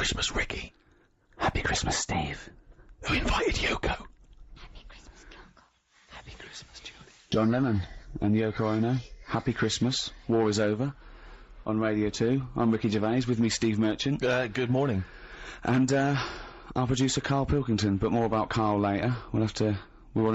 Christmas, Ricky. Happy Christmas, Steve. Who invited Yoko? Happy Christmas, Karl. Happy Christmas, Julie. John Lennon and Yoko Ono. Happy Christmas. War is over. On Radio 2. I'm Ricky Gervais. With me, Steve Merchant. Good morning. And, our producer, Karl Pilkington. But more about Karl later. We want to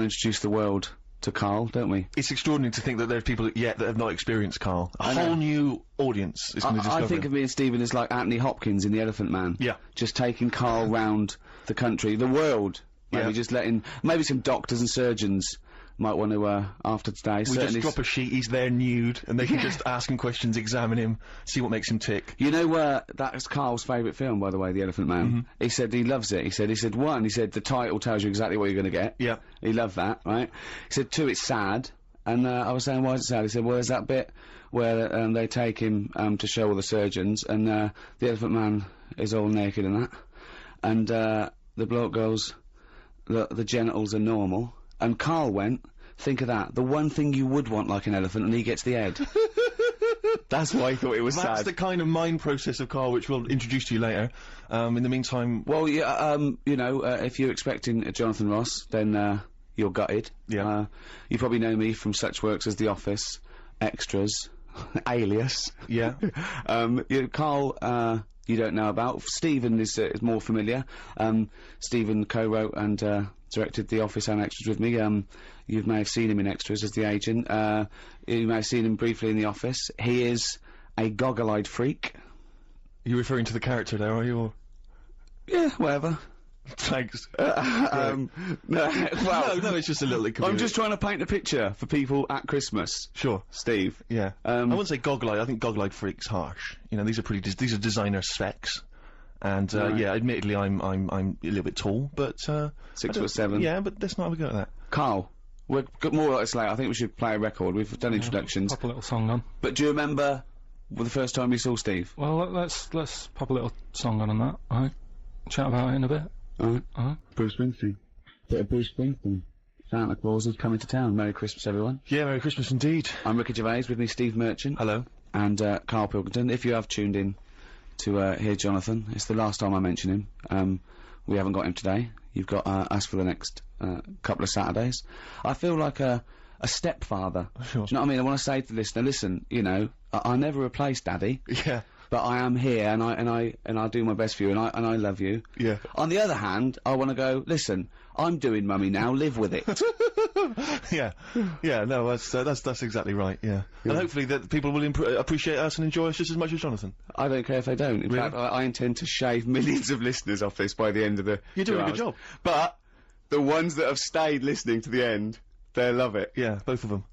introduce the world to Karl, don't we? It's extraordinary to think that there's people yet that have not experienced Karl. A whole new audience is going to discover I think of me and Stephen as like Anthony Hopkins in The Elephant Man. Yeah. Just taking Karl round the country, the world. Maybe Yeah. just letting, maybe some doctors and surgeons might want to, after today. We just drop a sheet, he's there nude, and they can just ask him questions, examine him, see what makes him tick. You know, that's Karl's favourite film, by the way, The Elephant Man. He said he loves it. He said, one, he said the title tells you exactly what you're gonna get. Yeah. He loved that, right? He said, two, it's sad. And, I was saying, why is it sad? He said, well, there's that bit where, they take him, to show all the surgeons, and, the Elephant Man is all naked and that. And, the bloke goes, the genitals are normal. And Karl went, think of that, the one thing you would want like an elephant, and he gets the head. That's why he thought it was sad. That's the kind of mind process of Karl which we'll introduce to you later. In the meantime... Well, yeah, you know, if you're expecting Jonathan Ross, then, you're gutted. Yeah. You probably know me from such works as The Office, Extras, Alias. Yeah. Karl, you don't know about. Stephen is more familiar. Stephen co-wrote and, directed The Office and Extras with me. You may have seen him in Extras as the agent. You may have seen him briefly in The Office. He is a goggle-eyed freak. You're referring to the character there, are you? Or? Yeah, whatever. Thanks. No, No, it's just a little I'm just trying to paint a picture for people at Christmas. Sure. Steve. Yeah. I wouldn't say goggle-eyed, I think goggle-eyed freak's harsh. You know, these are these are designer specs. And, Right. yeah, admittedly I'm a little bit tall, but, 6'7". Yeah, but let's not have a go at that. Karl, we'll get more like this later. I think we should play a record. We've done introductions. Pop a little song on. But do you remember the first time you saw Steve? Well, let's pop a little song on that, alright? Chat about it in a bit. Alright. Bruce Springsteen. Bit of Bruce Springsteen. Santa Claus is coming to town. Merry Christmas, everyone. Yeah, Merry Christmas indeed. I'm Ricky Gervais, with me Steve Merchant. Hello. And, Karl Pilkington. If you have tuned in to, hear Jonathan, it's the last time I mention him. We haven't got him today. You've got, us for the next, couple of Saturdays. I feel like a stepfather. Sure. Do you know what I mean? I want to say to the listener, listen, you know, I never replace Daddy. Yeah. But I am here, and I do my best for you, and I love you. Yeah. On the other hand, I want to go, listen, I'm doing mummy now, live with it. Yeah. Yeah, no, that's exactly right, yeah. And hopefully that people will appreciate us and enjoy us just as much as Jonathan. I don't care if they don't. In fact, I intend to shave millions of listeners off this by the end of the You're doing 2 a good hours. job. But, the ones that have stayed listening to the end, they'll love it. Yeah, both of them.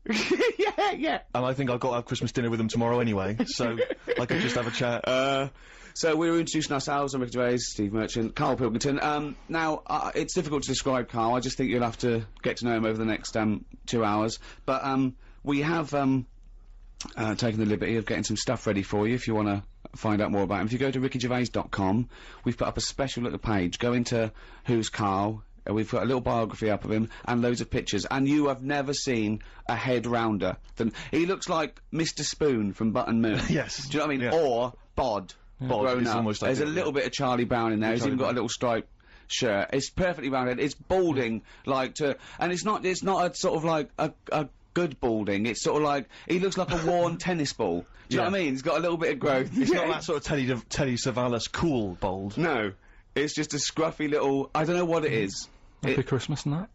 Yeah. And I think I've got to have Christmas dinner with them tomorrow anyway, so I could just have a chat. So we were introducing ourselves. I'm Ricky Gervais, Steve Merchant, Karl Pilkington. Now, it's difficult to describe Karl. I just think you'll have to get to know him over the next, 2 hours. But, we have, taken the liberty of getting some stuff ready for you if you want to find out more about him. If you go to rickygervais.com, we've put up a special little page. Go into Who's Karl. We've got a little biography up of him and loads of pictures, and you have never seen a head rounder than he looks like Mr. Spoon from Button Moon. Yes. Do you know what I mean? Yeah. Or Bod. Bod grown is up. almost like There's it, a little yeah. bit of Charlie Brown in there. He's Charlie even got a Brown. little striped shirt. It's perfectly rounded. It's balding and it's not a sort of like a good balding. It's sort of like he looks like a worn tennis ball. Do you know what I mean? He's got a little bit of growth. It's not that sort of Teddy Savalas cool bald. No, it's just a scruffy little. I don't know what it is. Happy Christmas and that.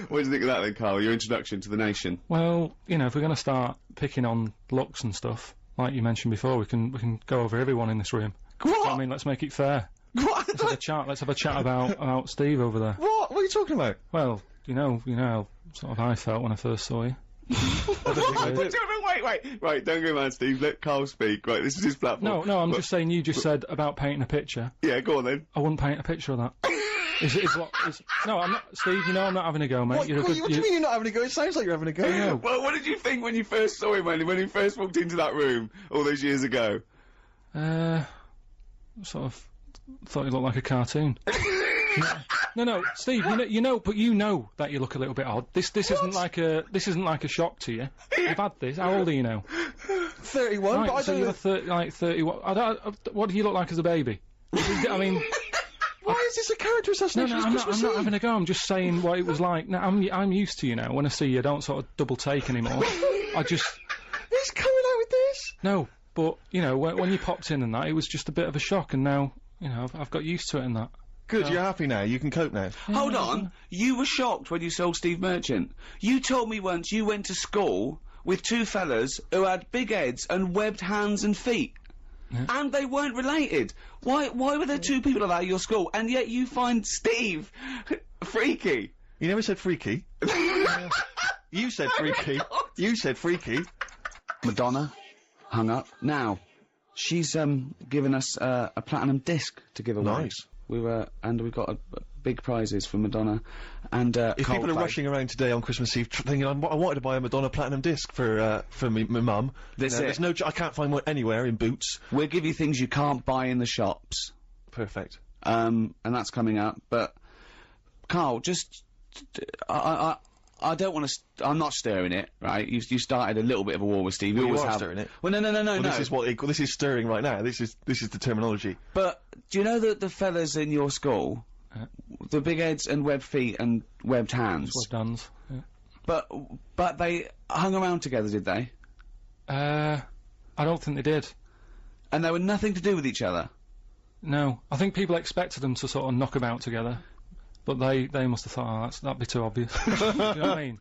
What do you think of that then, Karl? Your introduction to the nation. Well, you know, if we're gonna start picking on looks and stuff, like you mentioned before, we can go over everyone in this room. What? I mean, let's make it fair. What? Let's have a chat about Steve over there. What? What are you talking about? Well, you know how sort of I felt when I first saw you. Wait, don't go mad, Steve. Let Karl speak. Right, this is his platform. No, I'm just saying you just said about painting a picture. Yeah, go on then. I wouldn't paint a picture of that. No, I'm not, Steve, you know I'm not having a go, mate. What do you mean you're not having a go? It sounds like you're having a go. Well, what did you think when you first saw him, when he first walked into that room all those years ago? Sort of thought he looked like a cartoon. No, Steve, you know that you look a little bit odd. This isn't like a shock to you. You've had this. How old are you now? 31, Right, but I so don't you're know. 31. What do you look like as a baby? I mean, Why is this a character no, assassination? I'm not having a go. I'm just saying what it was like. Now, I'm used to you now. When I see you, I don't sort of double take anymore. I just He's coming out with this. no. But you know, when you popped in and that, it was just a bit of a shock, and now you know I've got used to it and that. Good, you're happy now. You can cope now. Hold on. You were shocked when you saw Steve Merchant. You told me once you went to school with two fellas who had big heads and webbed hands and feet. Yeah. And they weren't related. Why were there two people like that at your school, and yet you find Steve freaky? You never said freaky. You said freaky. You said freaky. Madonna hung up. Now, she's given us a platinum disc to give away. Nice. We got big prizes for Madonna, and If people are Coldplay. rushing around today on Christmas Eve thinking, I wanted to buy a Madonna Platinum disc for my mum. That's it. There's no, I can't find one anywhere in Boots. We'll give you things you can't buy in the shops. Perfect. And that's coming up. But Karl, just I don't want to. I'm not stirring it, right? You started a little bit of a war with Steve. Well, you always are have. stirring it. Well, no. Well, this is stirring right now. This is the terminology. But do you know that the fellas in your school, the big heads and webbed feet and webbed hands, We've done. Yeah. but they hung around together, did they? I don't think they did. And they were nothing to do with each other. No, I think people expected them to sort of knock about together, but they must have thought, oh, that'd be too obvious. Do you know what I mean?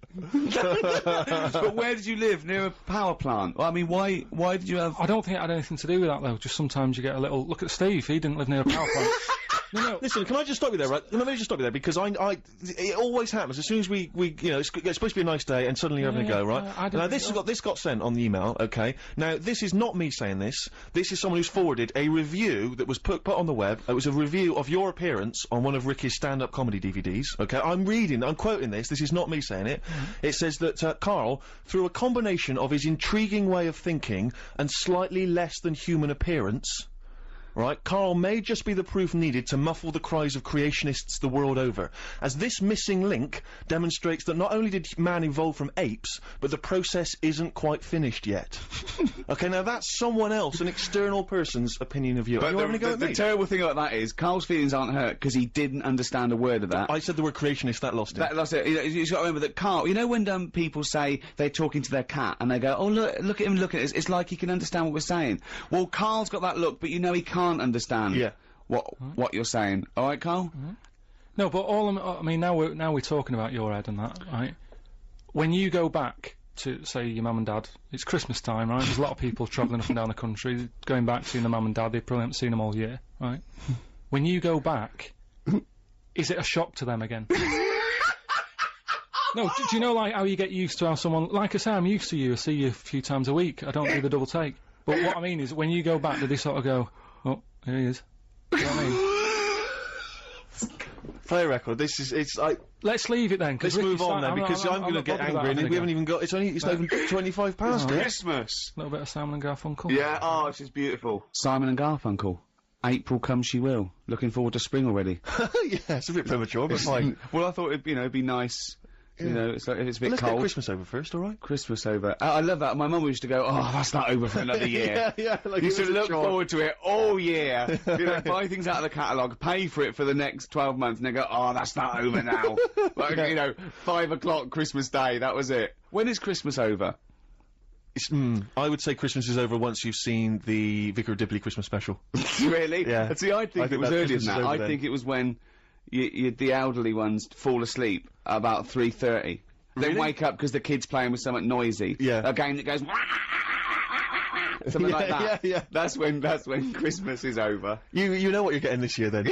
But where did you live? Near a power plant? Well, I mean, why did you have? I don't think it had anything to do with that though. Just sometimes you get a little. Look at Steve. He didn't live near a power plant. No. Listen, can I just stop you there, right? Let me just stop you there, because it always happens. As soon as we you know, it's supposed to be a nice day, and suddenly you're having a go, right? I didn't Now, this got sent on the email, okay? Now, this is not me saying this. This is someone who's forwarded a review that was put on the web. It was a review of your appearance on one of Ricky's stand-up comedy DVDs, okay? I'm quoting this. This is not me saying it. It says that, Karl, through a combination of his intriguing way of thinking and slightly less than human appearance, right, Karl may just be the proof needed to muffle the cries of creationists the world over, as this missing link demonstrates that not only did man evolve from apes, but the process isn't quite finished yet. Okay, now that's someone else, an external person's opinion of you. Are you having a go at me? The terrible thing about that is Karl's feelings aren't hurt because he didn't understand a word of that. I said the word creationist, that lost it. That's it. You've got to remember that Karl. You know when people say they're talking to their cat and they go, "Oh look at him, look at it. It's like he can understand what we're saying." Well, Karl's got that look, but you know he can't understand. Yeah. What you're saying. All right, Karl. No, but I mean, now we're talking about your head and that, right? When you go back to, say, your mum and dad, it's Christmas time, right? There's a lot of people travelling up and down the country, going back, seeing their mum and dad. They probably haven't seen them all year, right? When you go back, is it a shock to them again? No, do you know, like, how you get used to how someone, like I say, I'm used to you, I see you a few times a week, I don't do the double take. But what I mean is, when you go back, do they sort of go, oh, here he is? You know what I mean? Play a record. It's like. Let's leave it then. Let's move on then, because I'm going to get angry, and we haven't even got. It's not even 25 past it. Christmas. A little bit of Simon and Garfunkel. Yeah. Oh, she's beautiful. Simon and Garfunkel. April come she will. Looking forward to spring already. Yeah, it's a bit premature, but fine. Well, I thought it'd be nice. You know, it's like if it's a bit Let's cold. get Christmas over first, all right? Christmas over. I love that. My mum used to go, "Oh, that's not over for another year." yeah. Like Used it to was a look chore. forward to it all year. You know, buy things out of the catalogue, pay for it for the next 12 months, and they go, "Oh, that's not over now." Like, you know, 5 o'clock Christmas Day, that was it. When is Christmas over? I would say Christmas is over once you've seen the Vicar of Dibley Christmas special. Really? Yeah. See, I think it was that earlier Christmas than is that. over I then. think it was when the elderly ones fall asleep about 3:30. Then Really? wake up because the kid's playing with something noisy. Yeah. A game that goes something like that. Yeah. That's when Christmas is over. You know what you're getting this year then.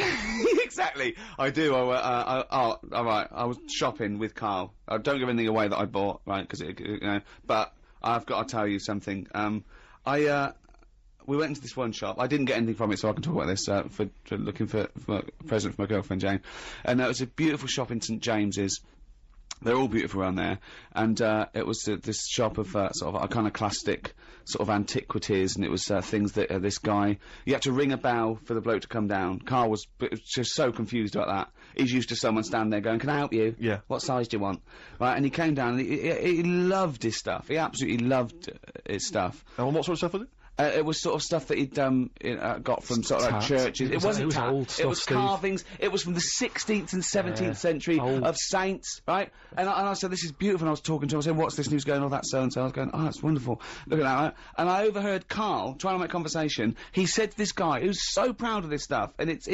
Exactly. I do. All right. I was shopping with Karl. Don't give anything away that I bought, right? Because you know. But I've got to tell you something. We went into this one shop. I didn't get anything from it, so I can talk about this. For looking for a present for my girlfriend Jane, and it was a beautiful shop in St James's. They're all beautiful around there, and it was this shop of sort of a kind of classic sort of antiquities, and it was things that this guy, you had to ring a bell for the bloke to come down. Karl was just so confused about that. He's used to someone standing there going, "Can I help you? Yeah. What size do you want?" Right, and he came down, and he loved his stuff. He absolutely loved his stuff. And what sort of stuff was it? It was sort of stuff that he'd got from sort of like Tat. churches. It wasn't tat. old It stuff, was Steve. carvings. It was from the 16th and 17th century old. of saints, right? And I said, "This is beautiful." And I was talking to him. I said, "What's this news going on? That so and so." I was going, "Oh, that's wonderful. Look at that." Right? And I overheard Karl trying to make conversation. He said to this guy who's so proud of this stuff, and it's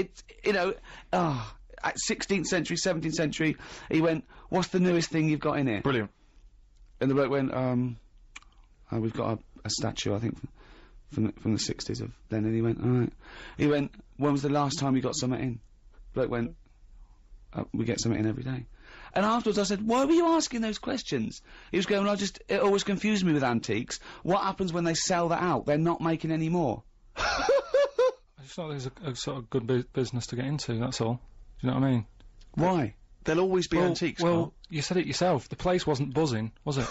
you know, at 16th century, 17th century, he went, "What's the newest thing you've got in here?" Brilliant. And the bloke went, "We've got a statue, I think, from the 60s of then." And he went, "All right." He went, "When was the last time you got something in?" Bloke went, "We get something in every day." And afterwards I said, "Why were you asking those questions?" He was going, "Well, it always confused me with antiques. What happens when they sell that out? They're not making any more." I just thought it was a sort of good business to get into, that's all. Do you know what I mean? Why? There'll always be antiques, Well, Karl. you said it yourself. The place wasn't buzzing, was it?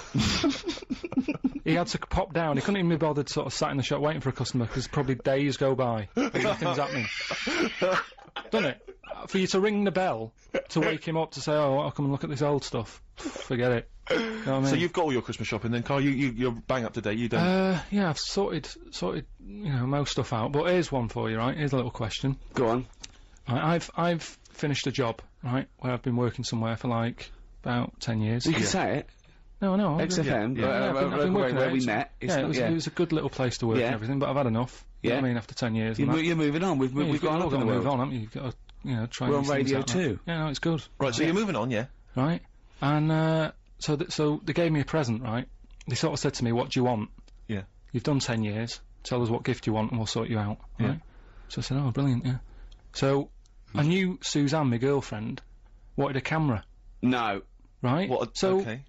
He had to pop down. He couldn't even be bothered sort of sat in the shop waiting for a customer because probably days go by and nothing's happening. Doesn't it? For you to ring the bell to wake him up to say, "Oh, I'll come and look at this old stuff." Forget it. You know what I mean? So you've got all your Christmas shopping then, Karl? You're bang up to date, you don't? Yeah, I've sorted, you know, most stuff out. But here's one for you, right? Here's a little question. Go on. Right, I've finished a job, right, where I've been working somewhere for like about 10 years. You can say it. No, XFM, I've been working where there. we met. Yeah, it was a good little place to work and everything, but I've had enough. You know what I mean, after 10 years. and that. You're moving on. We've You've gone got up in to the move world. on, haven't you? You've got to, you know, try We're and on radio too. Yeah, no, it's good. Right, so you're moving on, yeah? Right, and so they gave me a present, right? They sort of said to me, "What do you want? Yeah. You've done 10 years. Tell us what gift you want, and we'll sort you out." Yeah. Right? So I said, "Oh, brilliant, yeah." So I knew Suzanne, my girlfriend, wanted a camera, No. right? So okay.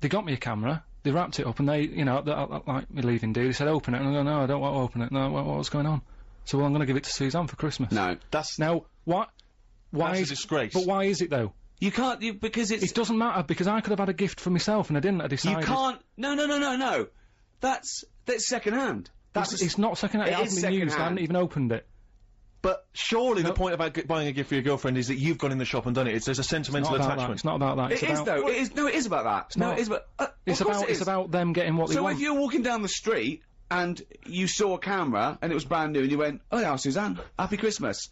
they got me a camera. They wrapped it up, and they, you know, like me leaving do. They said, "Open it," and I go, "No, I don't want to open it." No, what's going on? So, well, I'm going to give it to Suzanne for Christmas. No. That's Now, what? Why that's a is disgrace. But why is it though? You can't, because it's... It doesn't matter because I could have had a gift for myself, and I didn't. I You decided. can't... No. That's second hand. It's not second hand. It It is hasn't been used. I second-hand. haven't even opened it. But surely the point about buying a gift for your girlfriend is that you've gone in the shop and done it. There's a sentimental It's not about that. attachment. It's not about that. It's It is, about, though. It is. No, it is about that. No, not. it is about... It's of course about. it is. It's about them getting what they So want. if you're walking down the street and you saw a camera and it was brand new and you went, "Oh yeah, Suzanne, Happy Christmas."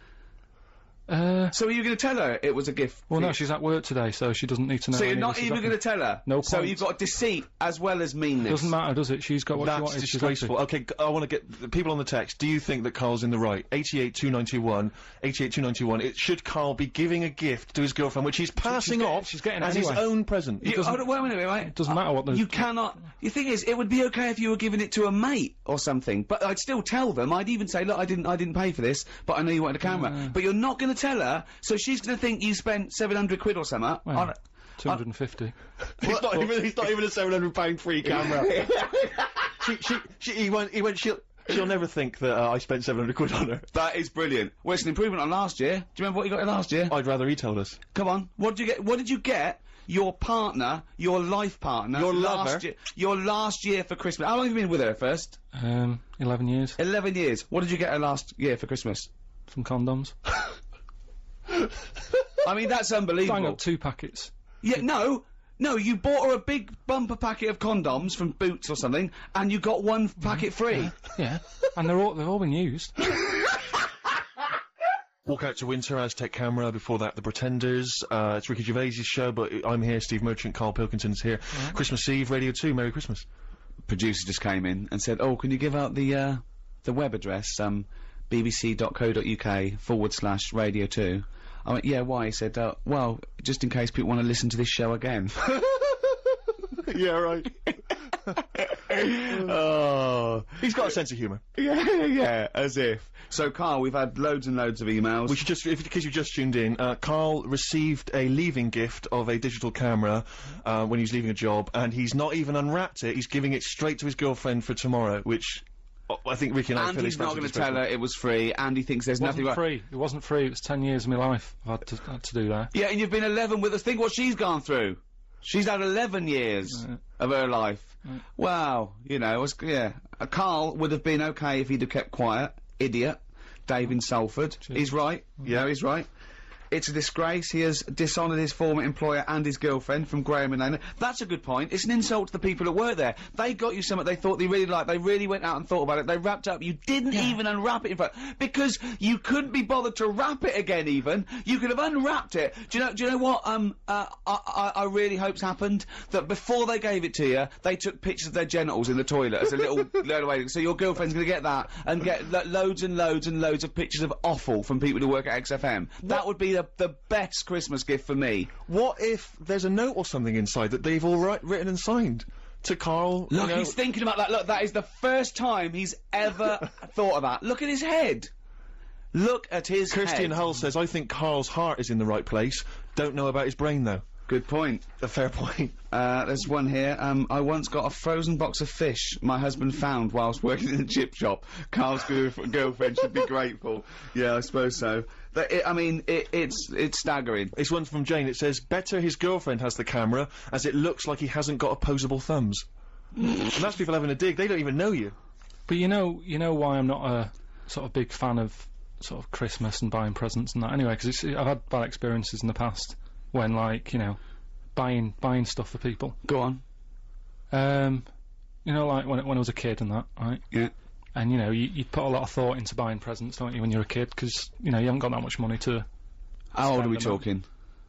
So are you going to tell her it was a gift? Well, for no, you? she's at work today, so she doesn't need to know. So you're any of not this is even going to happening. tell her? No So point. you've got deceit as well as meanness. Doesn't matter, does it? She's got what she That's wanted. She's disgraceful. happy. Okay, I want to get the people on the text. Do you think that Karl's in the right? 882921, 882921. Should Karl be giving a gift to his girlfriend, which he's passing off she's getting it as anyway. his own present? Hold on, wait a minute, right? It doesn't matter what the... You cannot. The thing is, it would be okay if you were giving it to a mate or something, but I'd still tell them. I'd even say, "Look, I didn't pay for this, but I know you wanted a camera." But you're not going to tell her, so she's going to think you spent 700 quid or something. Well, on it. 250. He's not even a £700 free camera. He won't. She'll never think that I spent 700 quid on her. That is brilliant. Well, it's an improvement on last year. Do you remember what you got last year? I'd rather he told us. Come on. What did you get? What did you get? Your partner, your life partner, Your last lover. year, your last year for Christmas. How long have you been with her first? 11 years. 11 years. What did you get her last year for Christmas? Some condoms. I mean, that's Bang unbelievable. up 2 packets. Yeah, no, you bought her a big bumper packet of condoms from Boots or something, and you got one packet free. Yeah. And they've all been used. Walk Out to Winter, Aztec Camera, before that The Pretenders, it's Ricky Gervais' show, but I'm here, Steve Merchant, Karl Pilkington's here. Christmas Eve, Radio 2, Merry Christmas. Producer just came in and said, "Oh, can you give out the web address, bbc.co.uk/radio 2? I went, "Yeah, why?" He said, "Well, just in case people want to listen to this show again." Yeah, right. Oh, he's got a sense of humour. yeah, as if. So, Karl, we've had loads and loads of emails. We should just, in case you just tuned in, Karl received a leaving gift of a digital camera when he was leaving a job, and he's not even unwrapped it. He's giving it straight to his girlfriend for tomorrow, which I think Ricky and I And feel he's is not going to tell her it was free, and he thinks there's It nothing wasn't right. free. It wasn't free. It was 10 years of my life I've had to do that. Yeah, and you've been 11 with us. Think what she's gone through. She's had 11 years of her life. Wow, you know, Karl would have been okay if he'd have kept quiet. Idiot. Dave in Salford. He's right. Yeah, he's right. It's a disgrace. He has dishonoured his former employer and his girlfriend from Graham and Lena. That's a good point. It's an insult to the people that work there. They got you something they thought they really liked. They really went out and thought about it. They wrapped it up. You didn't even unwrap it in front. Because you couldn't be bothered to wrap it again even. You could have unwrapped it. Do you know what, I really hope's happened? That before they gave it to you, they took pictures of their genitals in the toilet as a little load away. So your girlfriend's gonna get that and get loads and loads and loads of pictures of offal from people who work at XFM. That would be the best Christmas gift for me. What if there's a note or something inside that they've all written and signed to Karl? Look, you know? he's thinking about that. Look, that is the first time he's ever thought of that. Look at his head. Look at his Christian head. Hull says, I think Karl's heart is in the right place. Don't know about his brain, though. Good point. A fair point. There's one here. I once got a frozen box of fish my husband found whilst working in a chip shop. Karl's girlfriend should be grateful. Yeah, I suppose so. It's staggering. It's one from Jane. It says, better his girlfriend has the camera, as it looks like he hasn't got opposable thumbs. And that's people having a dig. They don't even know you. But you know why I'm not a sort of big fan of sort of Christmas and buying presents and that anyway, because I've had bad experiences in the past when, like, you know, buying stuff for people. Go on. You know, like when I was a kid and that, right? Yeah. And, you know, you put a lot of thought into buying presents, don't you, when you're a kid? Because, you know, you haven't got that much money to... How old are we talking?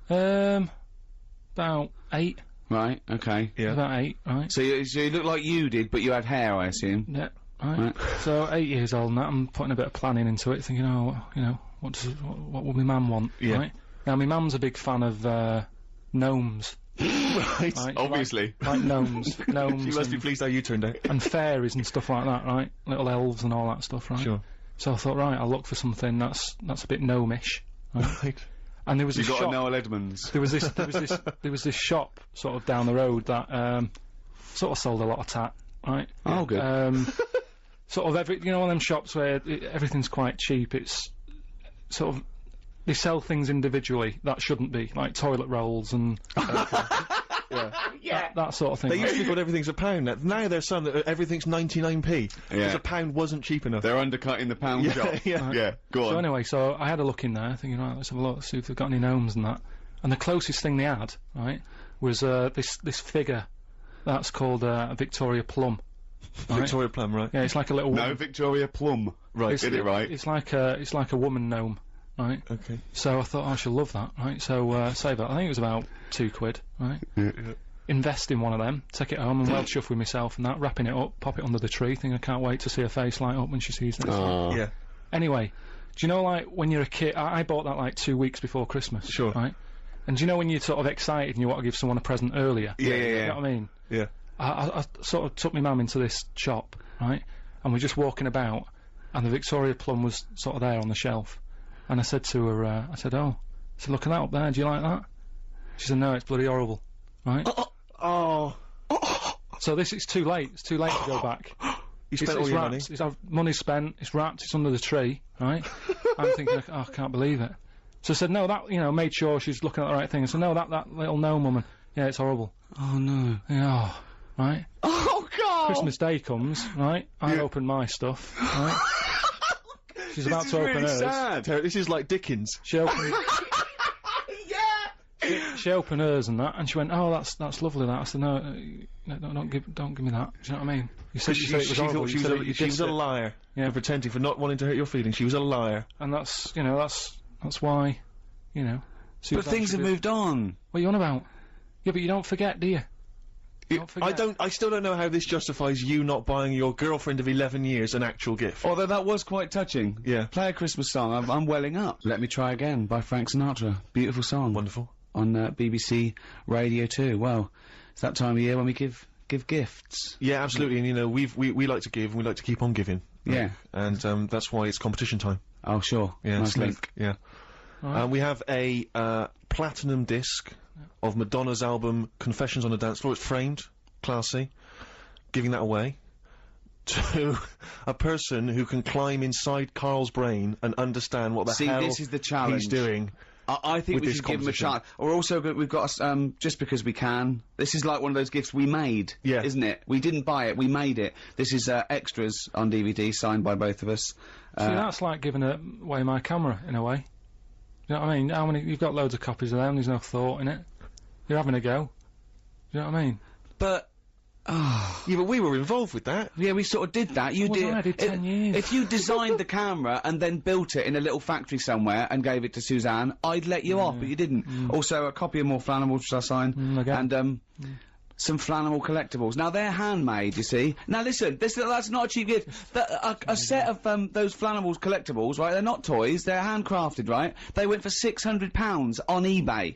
About 8. Right, okay. Yeah. About 8, right? So you look like you did, but you had hair, I assume. Yeah, right. So 8 years old and that, I'm putting a bit of planning into it, thinking, oh, you know, what would my mum want, right? Now, my mum's a big fan of, gnomes. Right, obviously. Like gnomes. She must be pleased how you turned out. And fairies and stuff like that, right? Little elves and all that stuff, right? Sure. So I thought, right, I'll look for something that's a bit gnomish. Right? And there was this You got shop. a Noel Edmonds. There was this shop sort of down the road that sort of sold a lot of tat, right? Oh, good. Sort of one of them shops where everything's quite cheap. It's sort of they sell things individually that shouldn't be, like toilet rolls and that sort of thing. They used to think everything's a pound. Now there's some that everything's 99p. Because a pound wasn't cheap enough. They're undercutting the pound shop. Yeah. Go on. So anyway, so I had a look in there, thinking, right, let's have a look, see if they've got any gnomes and that. And the closest thing they had, right, was this figure that's called a Victoria Plum. Right? Victoria Plum, right? Yeah, it's like a little. No, Victoria Plum. Right, get it right. It's like a woman gnome, right? Okay. So I thought, I shall love that, right? So save that. I think it was about £2, right? Yeah. Invest in one of them, take it home and well chuff with myself and that, wrapping it up, pop it under the tree, thinking I can't wait to see her face light up when she sees this. Yeah. Anyway, do you know, like, when you're a kid, I bought that like 2 weeks before Christmas. Sure. Right? And do you know when you're sort of excited and you want to give someone a present earlier? Yeah. You know what I mean? Yeah. I sort of took my mum into this shop, right? And we're just walking about, and the Victoria Plum was sort of there on the shelf. And I said to her, I said, look at that up there, do you like that? She said, no, it's bloody horrible, right? So it's too late. It's too late to go back. You spent all your money. Money's spent. It's wrapped. It's under the tree, right? I'm thinking, I can't believe it. So I said, no, that, you know, made sure she's looking at the right thing. I said, no, that little gnome woman. Yeah, it's horrible. Oh no. Yeah, right? Oh God! Christmas Day comes, right? I open my stuff, right? She's about to open hers. Sad. This is like Dickens. She opened. She opened hers and that, and she went, "Oh, that's lovely." That I said, "No, don't give me that." Do you know what I mean? You said it was horrible. She was a liar. Yeah. For pretending, for not wanting to hurt your feelings. She was a liar. And that's why, you know. But things have moved on. What are you on about? Yeah, but you don't forget, do you? I still don't know how this justifies you not buying your girlfriend of 11 years an actual gift. Although that was quite touching. Yeah. Play a Christmas song. I'm welling up. Let Me Try Again by Frank Sinatra. Beautiful song. Wonderful. On BBC Radio 2. Well, it's that time of year when we give gifts. Yeah, absolutely. And you know, we like to give, and we like to keep on giving. Yeah. And that's why it's competition time. Oh, sure. Yeah. Nice link. Yeah. We have a platinum disc of Madonna's album Confessions on a Dance Floor. It's framed, classy. Giving that away to a person who can climb inside Karl's brain and understand what the hell this is the challenge. he's doing I think with we this should give them a composition. chance. We're also we've got just because we can. This is like one of those gifts we made, Yeah. isn't it? We didn't buy it, we made it. This is extras on DVD signed by both of us. See, that's like giving away my camera, in a way. You know what I mean? You've got loads of copies of them, there's no thought in it. You're having a go. You know what I mean? But Yeah, but we were involved with that. yeah, we sort of did that. You Well, did. I did 10 years. If you designed the camera and then built it in a little factory somewhere and gave it to Suzanne, I'd let you off, but you didn't. Also, a copy of More Flammable, which I signed, again. and some Flammable collectibles. Now they're handmade, you see. Now listen, that's not a cheap gift. A set of those Flammables collectibles, right? They're not toys. They're handcrafted, right? They went for £600 on eBay.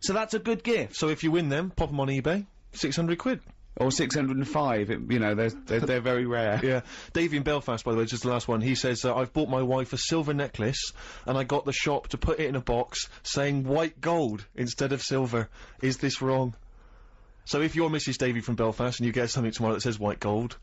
So that's a good gift. So if you win them, pop them on eBay. 600 quid. Or 605. You know, they're very rare. Yeah. Davey in Belfast, by the way, just the last one, he says, I've bought my wife a silver necklace, and I got the shop to put it in a box saying white gold instead of silver. Is this wrong? So if you're Mrs. Davey from Belfast and you get something tomorrow that says white gold,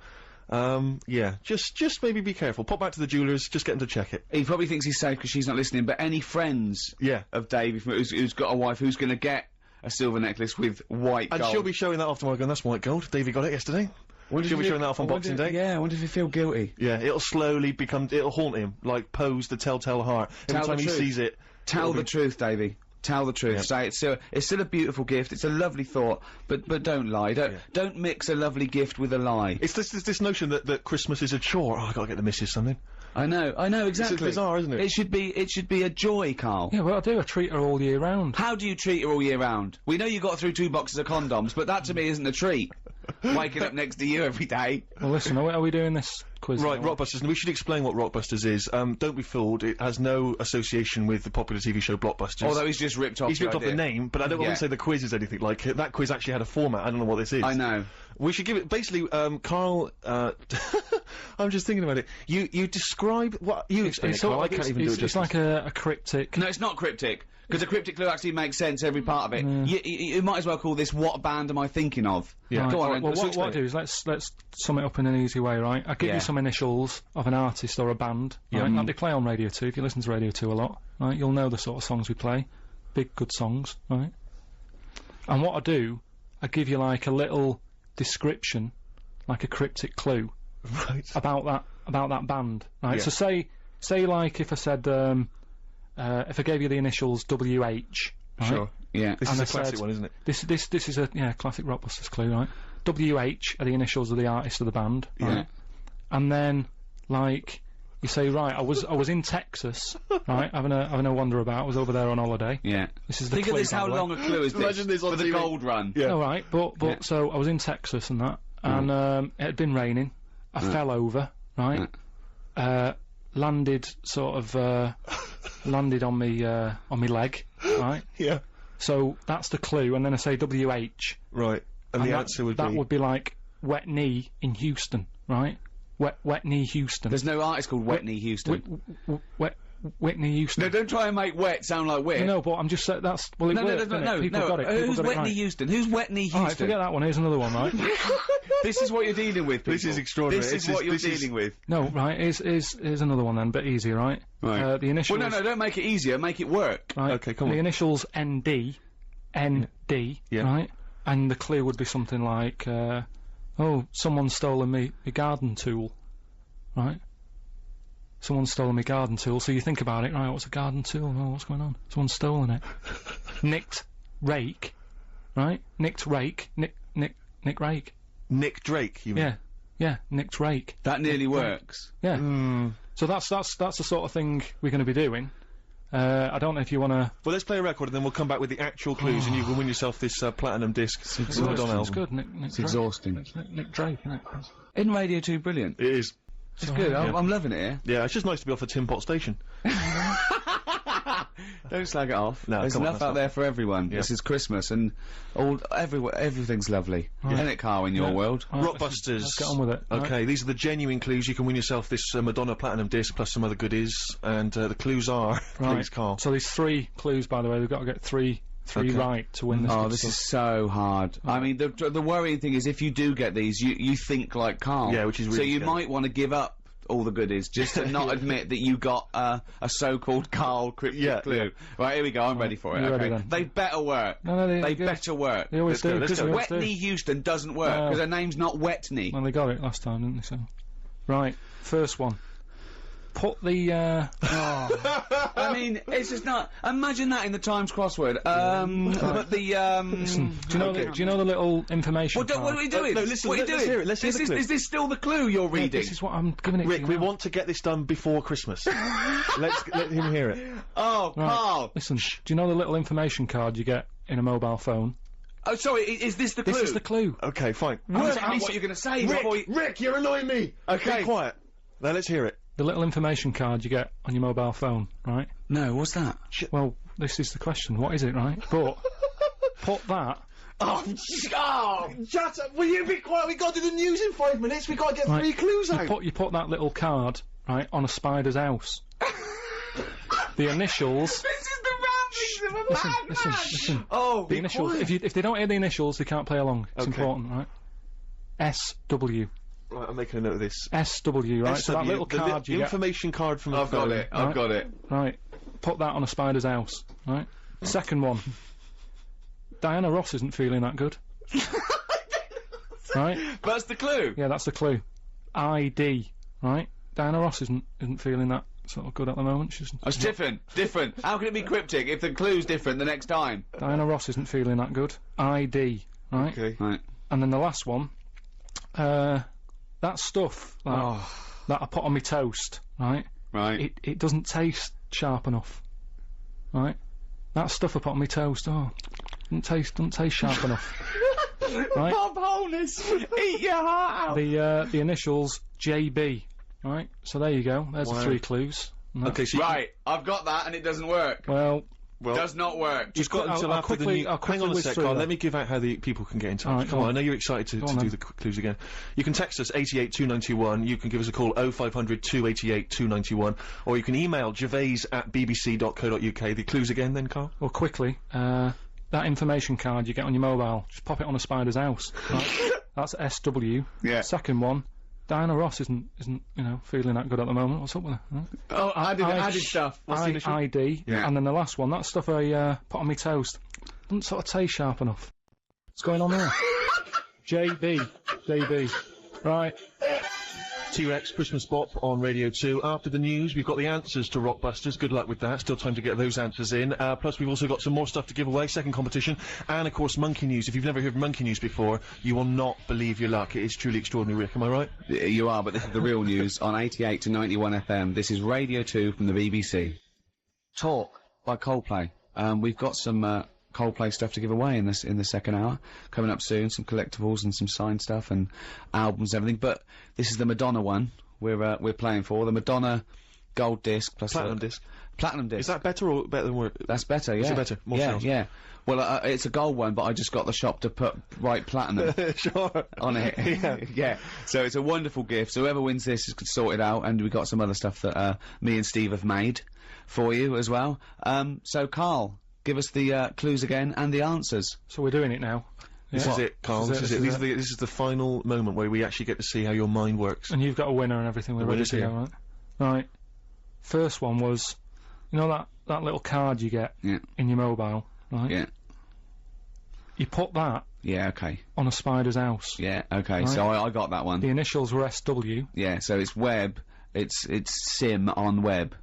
yeah, just maybe be careful. Pop back to the jewellers, just get them to check it. He probably thinks he's safe because she's not listening, but any friends Yeah. of Davey who's got a wife who's going to get a silver necklace with white And gold. she'll be showing that off tomorrow going, that's white gold. Davey got it yesterday. She'll be showing that off on Boxing Day. Yeah, I wonder if you feel guilty. Yeah, it'll slowly it'll haunt him, like Pose the Telltale Heart. Every Tell time the he truth. sees it. Tell it'll the be- truth, Davey. Tell the truth. Say it's still a beautiful gift. It's a lovely thought, but don't lie. Don't mix a lovely gift with a lie. It's this notion that Christmas is a chore. Oh, I gotta get the missus something. I know, exactly. It's bizarre, isn't it? It should be a joy, Carl. Yeah, well, I do. I treat her all year round. How do you treat her all year round? We know you got through 2 boxes of condoms, but that to me isn't a treat. Waking up next to you every day. Well, listen, are we doing this quiz? Right, now? Rockbusters, and we should explain what Rockbusters is. Don't be fooled, it has no association with the popular TV show Blockbusters. Although he's just ripped off He's ripped off the name, but I don't want Yeah. to say the quiz is anything like it. That quiz actually had a format, I don't know what this is. I know. We should give it, basically, Carl, I'm just thinking about it. You describe, what, you explain it, Carl, I can't even do it It's like a cryptic. No, it's not cryptic. Because a cryptic clue actually makes sense, every part of it. You might as well call this "What band am I thinking of?" Yeah. Right, Go on, well, then, so what I explain. do is let's sum it up in an easy way, right? I give Yeah. you some initials of an artist or a band, right? That they play on Radio 2. If you listen to Radio 2 a lot, right, you'll know the sort of songs we play. Big, good songs, right? And what I do, I give you like a little description, like a cryptic clue Right. about that band, right? Yeah. So say like if I said, if I gave you the initials WH, right? Sure. Yeah. This And is a I classic said- one, isn't it? This is a classic Rockbusters clue, right? WH are the initials of the artist of the band, right? Yeah. And then like you say, right, I was in Texas, right, having a wander about. I was over there on holiday. Yeah. This is the Think of clue, this. by How the way. long a clue is this? Imagine this on for the TV. gold run. Yeah. All right, but Yeah. so I was in Texas and that, and it had been raining. I fell over, right? Landed sort of landed on me leg, right? Yeah. So that's the clue, and then I say WH. Right. And the that, answer would that be... would be like wet knee in Houston, right? Wet knee Houston. There's no artist called Whitney Houston. Whitney Houston. No, don't try and make wet sound like wet. No, but I'm just saying that's well. It no, worked, didn't it? People got it. People Who's got it Whitney right. Houston? Who's Whitney Houston? All right, forget that one. Here's another one, right? This is what you're dealing with, people. This is extraordinary. This is what you're dealing with. No, right. Here's another one then, bit easier, right? Right. The initials. Well, no, don't make it easier. Make it work. Right, Okay, come on. The initials ND, Yeah. right? And the clue would be something like, oh, someone's stolen me garden tool, right? Someone's stolen me garden tool. So you think about it, right? What's a garden tool? Oh, what's going on? Someone's stolen it. Nicked rake, right? Nicked rake. Nick rake. Nick Drake, you mean? Yeah. Nicked rake. That nearly works. Yeah. So that's the sort of thing we're going to be doing. I don't know if you want to. Well, let's play a record and then we'll come back with the actual clues and you can win yourself this platinum disc. It's a Madonna It's album. good. Nick Drake. exhausting. Nick Drake, isn't it? In Radio 2, brilliant. It is. It's good. I'm loving it here. Yeah, it's just nice to be off a Tin Pot station. Don't slag it off. No, There's come on, enough that's out not- there for everyone. This is Christmas and everything's lovely. Isn't it, Carl, in your world? All right, Rockbusters. Let's get on with it. Okay, these are the genuine clues. You can win yourself this Madonna platinum disc plus some other goodies. And the clues are, Right. please, Carl. So there's 3 clues, by the way. We've got to get three Okay. right to win this. Oh, good this stuff. is so hard. I mean, the worrying thing is if you do get these, you think like Carl. Yeah, which is So really you scary. might want to give up all the goodies, just to not admit that you got a so-called Karl cryptic clue. Right, here we go. I'm ready for it. You ready Okay, then? they better work. No, they good. better work. They always do. Because They always do. Wetney Houston doesn't work because her name's not Wetney. Well, they got it last time, didn't they? So, right, first one. Put the. I mean, it's just not. Imagine that in the Times crossword. But the Listen, do you know the little information? What are we doing? No, listen, what are you let's doing? hear it, let's hear the clue. Is this still the clue you're reading? This is what I'm giving it to Rick, you we now. want to get this done before Christmas. Let him hear it. Oh, Right. Karl. Listen, do you know the little information card you get in a mobile phone? Oh, sorry. Is this the clue? This is the clue. Okay, fine. Tell me what you're going to say. before you... Rick, you're annoying me. Okay. Be quiet. Now let's hear it. The little information card you get on your mobile phone, right? No, what's that? Well, this is the question. What is it, right? But put that. Oh, Shut up! Will you be quiet? We got to do the news in 5 minutes. We got to get Right, 3 clues out. You put that little card right on a spider's house. The initials. This is the ramblings of a madman. Listen. Oh, The initials. If they don't hear the initials, they can't play along. It's Okay. important, right? SW. Right, I'm making a note of this. SW, right? So that little card you get. information card from the I've got phone. it. I've got it. Right. Put that on a spider's house, right? Second one. Diana Ross isn't feeling that good. Right? That's the clue. Yeah, that's the clue. ID, right? Diana Ross isn't feeling that sort of good at the moment. She's It's different. How can it be cryptic if the clue's different the next time? Diana Ross isn't feeling that good. ID, right? Okay. Right. And then the last one, that stuff that I put on my toast, right? Right. It doesn't taste sharp enough, right? That stuff I put on my toast, doesn't taste sharp enough, right? Bob Holness, eat your heart out. The initials JB, right? So there you go. There's the 3 clues. And that- Okay, so Right, I've got that and it doesn't work. Well, Does not work. You've got until I'll after the quickly- new... I'll Hang quickly on a whiz sec, through Karl. that. Let me give out how the people can get in touch. Alright, Come go on, on. I know you're excited to on do then. the clues again. You can text us 882921. You can give us a call 0500 288 291. Or you can email gervais@bbc.co.uk. The clues again then, Karl? well, quickly. That information card you get on your mobile, just pop it on a spider's house. Right? That's SW. Yeah. Second one, Diana Ross isn't feeling that good at the moment. What's up with her? Huh? Oh, added stuff. What's the initial? ID. Yeah. And then the last one, that stuff I put on my toast, doesn't sort of taste sharp enough. What's going on there? JB. Right. T-Rex Christmas Bop on Radio 2. After the news, we've got the answers to Rockbusters. Good luck with that. Still time to get those answers in. Plus, we've also got some more stuff to give away. Second competition. And, of course, Monkey News. If you've never heard of Monkey News before, you will not believe your luck. It is truly extraordinary, Rick. Am I right? You are, but this is the real news on 88 to 91 FM. This is Radio 2 from the BBC. Talk by Coldplay. We've got some Coldplay stuff to give away in the second hour. Coming up soon, some collectibles and some signed stuff and albums and everything. But this is the Madonna one we're playing for. The Madonna gold disc plus Platinum disc. Platinum disc. Is that better or better than word? That's better, yeah. Is it better? More yeah, sales? yeah. Well, it's a gold one, but I just got the shop to put right platinum Sure. on it. Yeah. So it's a wonderful gift. So whoever wins this is sorted out, and we've got some other stuff that me and Steve have made for you as well. So Karl, give us the clues again and the answers. So we're doing it now. This Yeah. is it, Karl. This This is is it. it. This is the final moment where we actually get to see how your mind works. And you've got a winner and everything. We're ready winner's to go, here. right? Right. First one was, that little card you get Yeah. in your mobile, right? Yeah. You put that Yeah. Okay. on a spider's house. Yeah. Okay. Right. So I got that one. The initials were SW. Yeah. So it's web. It's sim on web.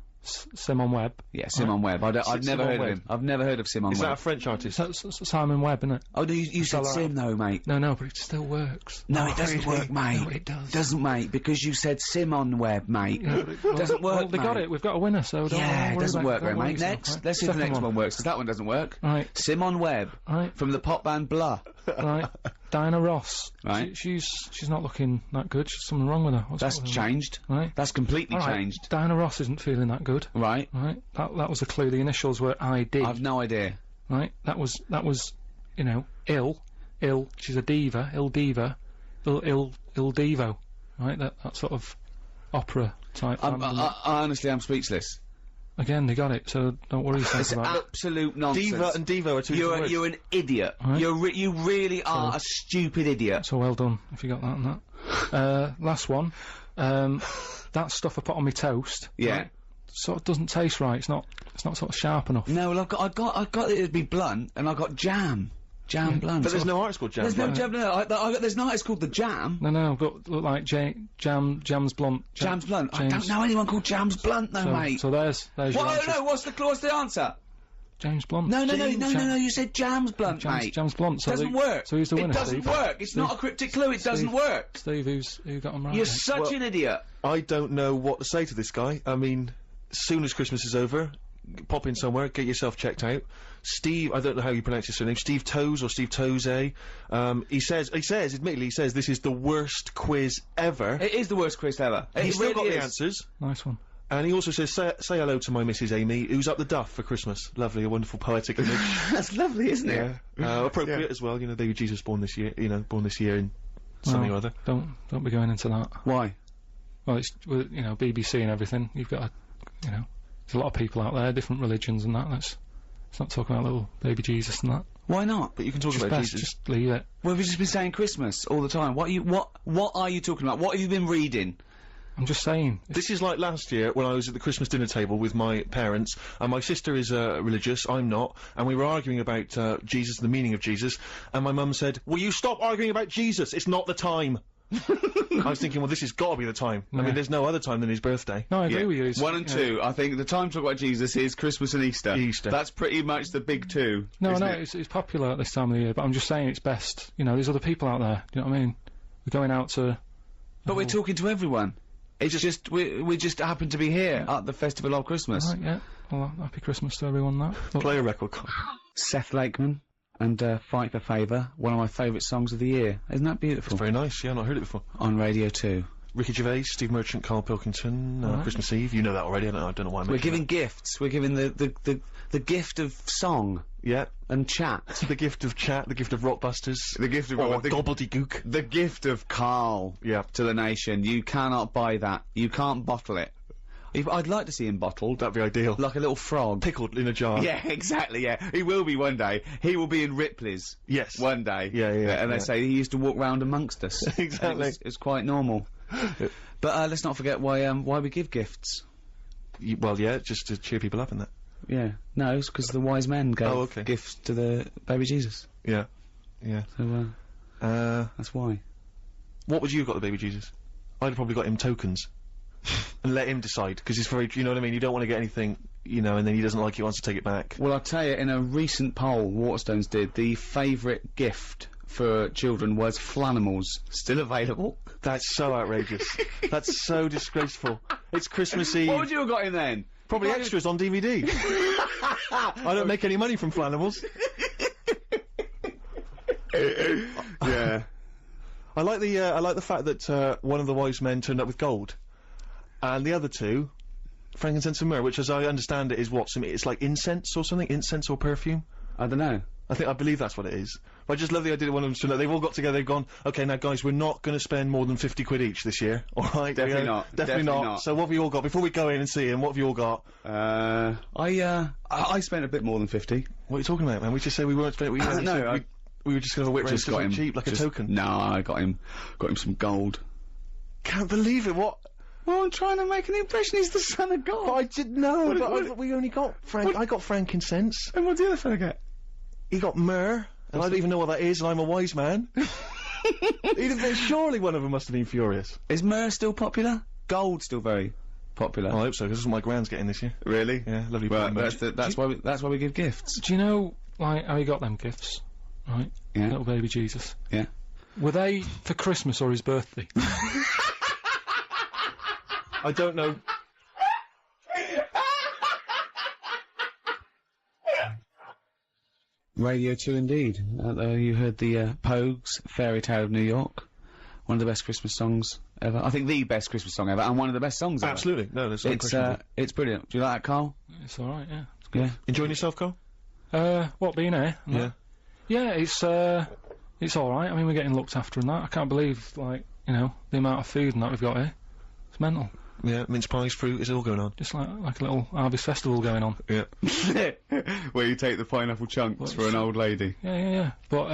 Simon Webb. Yeah. Sim on web. I've never Simon heard of Webb. him. I've never heard of Sim on Is that a web. French artist? That's Simon Webb, isn't it? Oh, no, you said like sim though, mate. No, but it still works. No, it doesn't work, mate. No, it does. Doesn't, mate, because you said sim on web, mate. Doesn't work, Well, they got mate. it. We've got a winner, so don't Yeah, it worry doesn't about work, don't right, worry mate. yourself, Next, right? let's see if the Second next one works, because that one doesn't work. Right. Sim on web, Right. from the pop band Blur. Right. Diana Ross. Right. She's not looking that good. There's something wrong with her. What's That's up with her? changed. Right. That's completely All right. changed. Diana Ross isn't feeling that good. Right. Right. That was a clue. The initials were ID. I've no idea. Right. That was ill. She's a diva. Ill diva. Ill divo. Right. That sort of opera type. I honestly, I'm speechless. Again, they got it. So don't worry yourself It's about it. absolute nonsense. Diva and Devo are two different words. You're an idiot. Right. You really are a stupid idiot. So well done if you got that and that. Last one. that stuff I put on my toast. Yeah. Right, sort of doesn't taste right. It's not sort of sharp enough. No, well, I got it to be blunt, and I got jam. Jam blunt. But there's no artist called Jam. There's no Blunt. jam, there's no artist called The Jam. No, but look like Jam's Blunt. Jam's Blunt. I James. don't know anyone called Jam's Blunt, though, mate. So there's your answer. No, what's the answer? James Blunt. No, you said Jam's Blunt, mate. Jam's Blunt. So Doesn't work. So who's the winner, It doesn't Steve? work. It's not a cryptic clue. It doesn't work. Steve, who got them right? You're mate? such an idiot. I don't know what to say to this guy. I mean, as soon as Christmas is over, pop in somewhere, get yourself checked out. Steve, I don't know how you pronounce his surname, Steve Toes or Steve Toze. He says, admittedly, this is the worst quiz ever. It is the worst quiz ever. He's still got really the is. answers. Nice one. And he also says, say hello to my Mrs. Amy, who's up the duff for Christmas. Lovely, a wonderful poetic image. That's lovely, isn't it? Appropriate as well, you know, baby Jesus born this year in something or other. Don't be going into that. Why? Well, it's you know, BBC and everything. You've got there's a lot of people out there, different religions and that. Let's not talk about little baby Jesus and that. Why not? But you can talk Just about best, Jesus. just leave it. Well, we've just been saying Christmas all the time. What are you talking about? What have you been reading? I'm just saying. This is like last year when I was at the Christmas dinner table with my parents, and my sister is religious, I'm not, and we were arguing about Jesus, the meaning of Jesus, and my mum said, "Will you stop arguing about Jesus? It's not the time." I was thinking, well, this has got to be the time. I mean, there's no other time than his birthday. No, I agree with you. It's, 1 and 2. I think the time to talk about Jesus is Christmas and Easter. Easter. That's pretty much the big two. No, isn't no, it? it's popular at this time of the year, but I'm just saying it's best. You know, there's other people out there. Do you know what I mean? We're going out to. But we're talking to everyone. It's just we just happen to be here at the Festival of Christmas. Right, yeah. Well, happy Christmas to everyone. That. But Play a record, Carl. Seth Lakeman and Fight for Favour, one of my favourite songs of the year. Isn't that beautiful? Very nice, yeah, I've not heard it before. On Radio 2. Ricky Gervais, Steve Merchant, Karl Pilkington, Christmas Eve. You know that already, I don't know why I'm We're mentioning giving gifts. We're giving the gift of song that. Yeah, and chat. the gift of chat, the gift of rockbusters. The gift of gobbledygook. The gift of Karl Yeah. to the nation. You cannot buy that. You can't bottle it. I'd like to see him bottled. That'd be ideal. Like a little frog. Pickled in a jar. Yeah, exactly, yeah. He will be one day. He will be in Ripley's. Yes. One day. Yeah. And they say he used to walk round amongst us. Exactly. It's quite normal. But let's not forget why we give gifts. Well, yeah, just to cheer people up and that. Yeah. No, it's because the wise men gave okay. gifts to the baby Jesus. Yeah. So, that's why. What would you have got the baby Jesus? I'd have probably got him tokens. And let him decide, because it's very, you know what I mean, you don't want to get anything, you know, and then he doesn't like it, he wants to take it back. Well, I'll tell you, in a recent poll Waterstones did, the favourite gift for children was Flanimals. Still available? That's so outrageous. That's so disgraceful. It's Christmas Eve. What would you have got him then? Probably extras on DVD. I don't make any money from Flanimals. Yeah. I like the fact that one of the wise men turned up with gold, and the other two, frankincense and myrrh, which, as I understand it, is what? It's like incense or something, incense or perfume. I don't know. I believe that's what it is. But I just love the idea that one of them turned up. They've all got together. They've gone, okay, now guys, we're not going to spend more than 50 quid each this year. All right, Definitely not. Definitely not. So what have you all got before we go in and see him? What have you all got? I spent a bit more than 50. What are you talking about, man? We just said we weren't spending. We were just going to whip Just round got him something cheap, like a token. No, I got him some gold. Can't believe it. What? Well, I'm trying to make an impression. He's the son of God. I didn't know, What- but what- I thought we only got I got frankincense. And what did the other fella get? He got myrrh, and I don't even know what that is, and I'm a wise man. Surely one of them must have been furious. Is myrrh still popular? Gold still very popular. I hope so, because this is what my grand's getting this year. Really? Yeah, lovely. Well, present. that's why we give gifts. Do you know, like, how he got them gifts? Right? Yeah. Little baby Jesus. Yeah. Were they for Christmas or his birthday? I don't know. Radio 2 indeed. You heard the Pogues, Fairy Tale of New York. One of the best Christmas songs ever. I think the best Christmas song ever, and one of the best songs ever. Absolutely. No, there's no question. about it. It's brilliant. Do you like that, Karl? It's alright, yeah. Yeah. Enjoying yourself, Carl? What, being here? Yeah. Yeah, it's alright. I mean, we're getting looked after and that. I can't believe, like, you know, the amount of food and that we've got here. It's mental. Yeah, mince pies, fruit, it's all going on. Just like a little harvest festival going on. Yeah. Where you take the pineapple chunks for an old lady. Yeah. But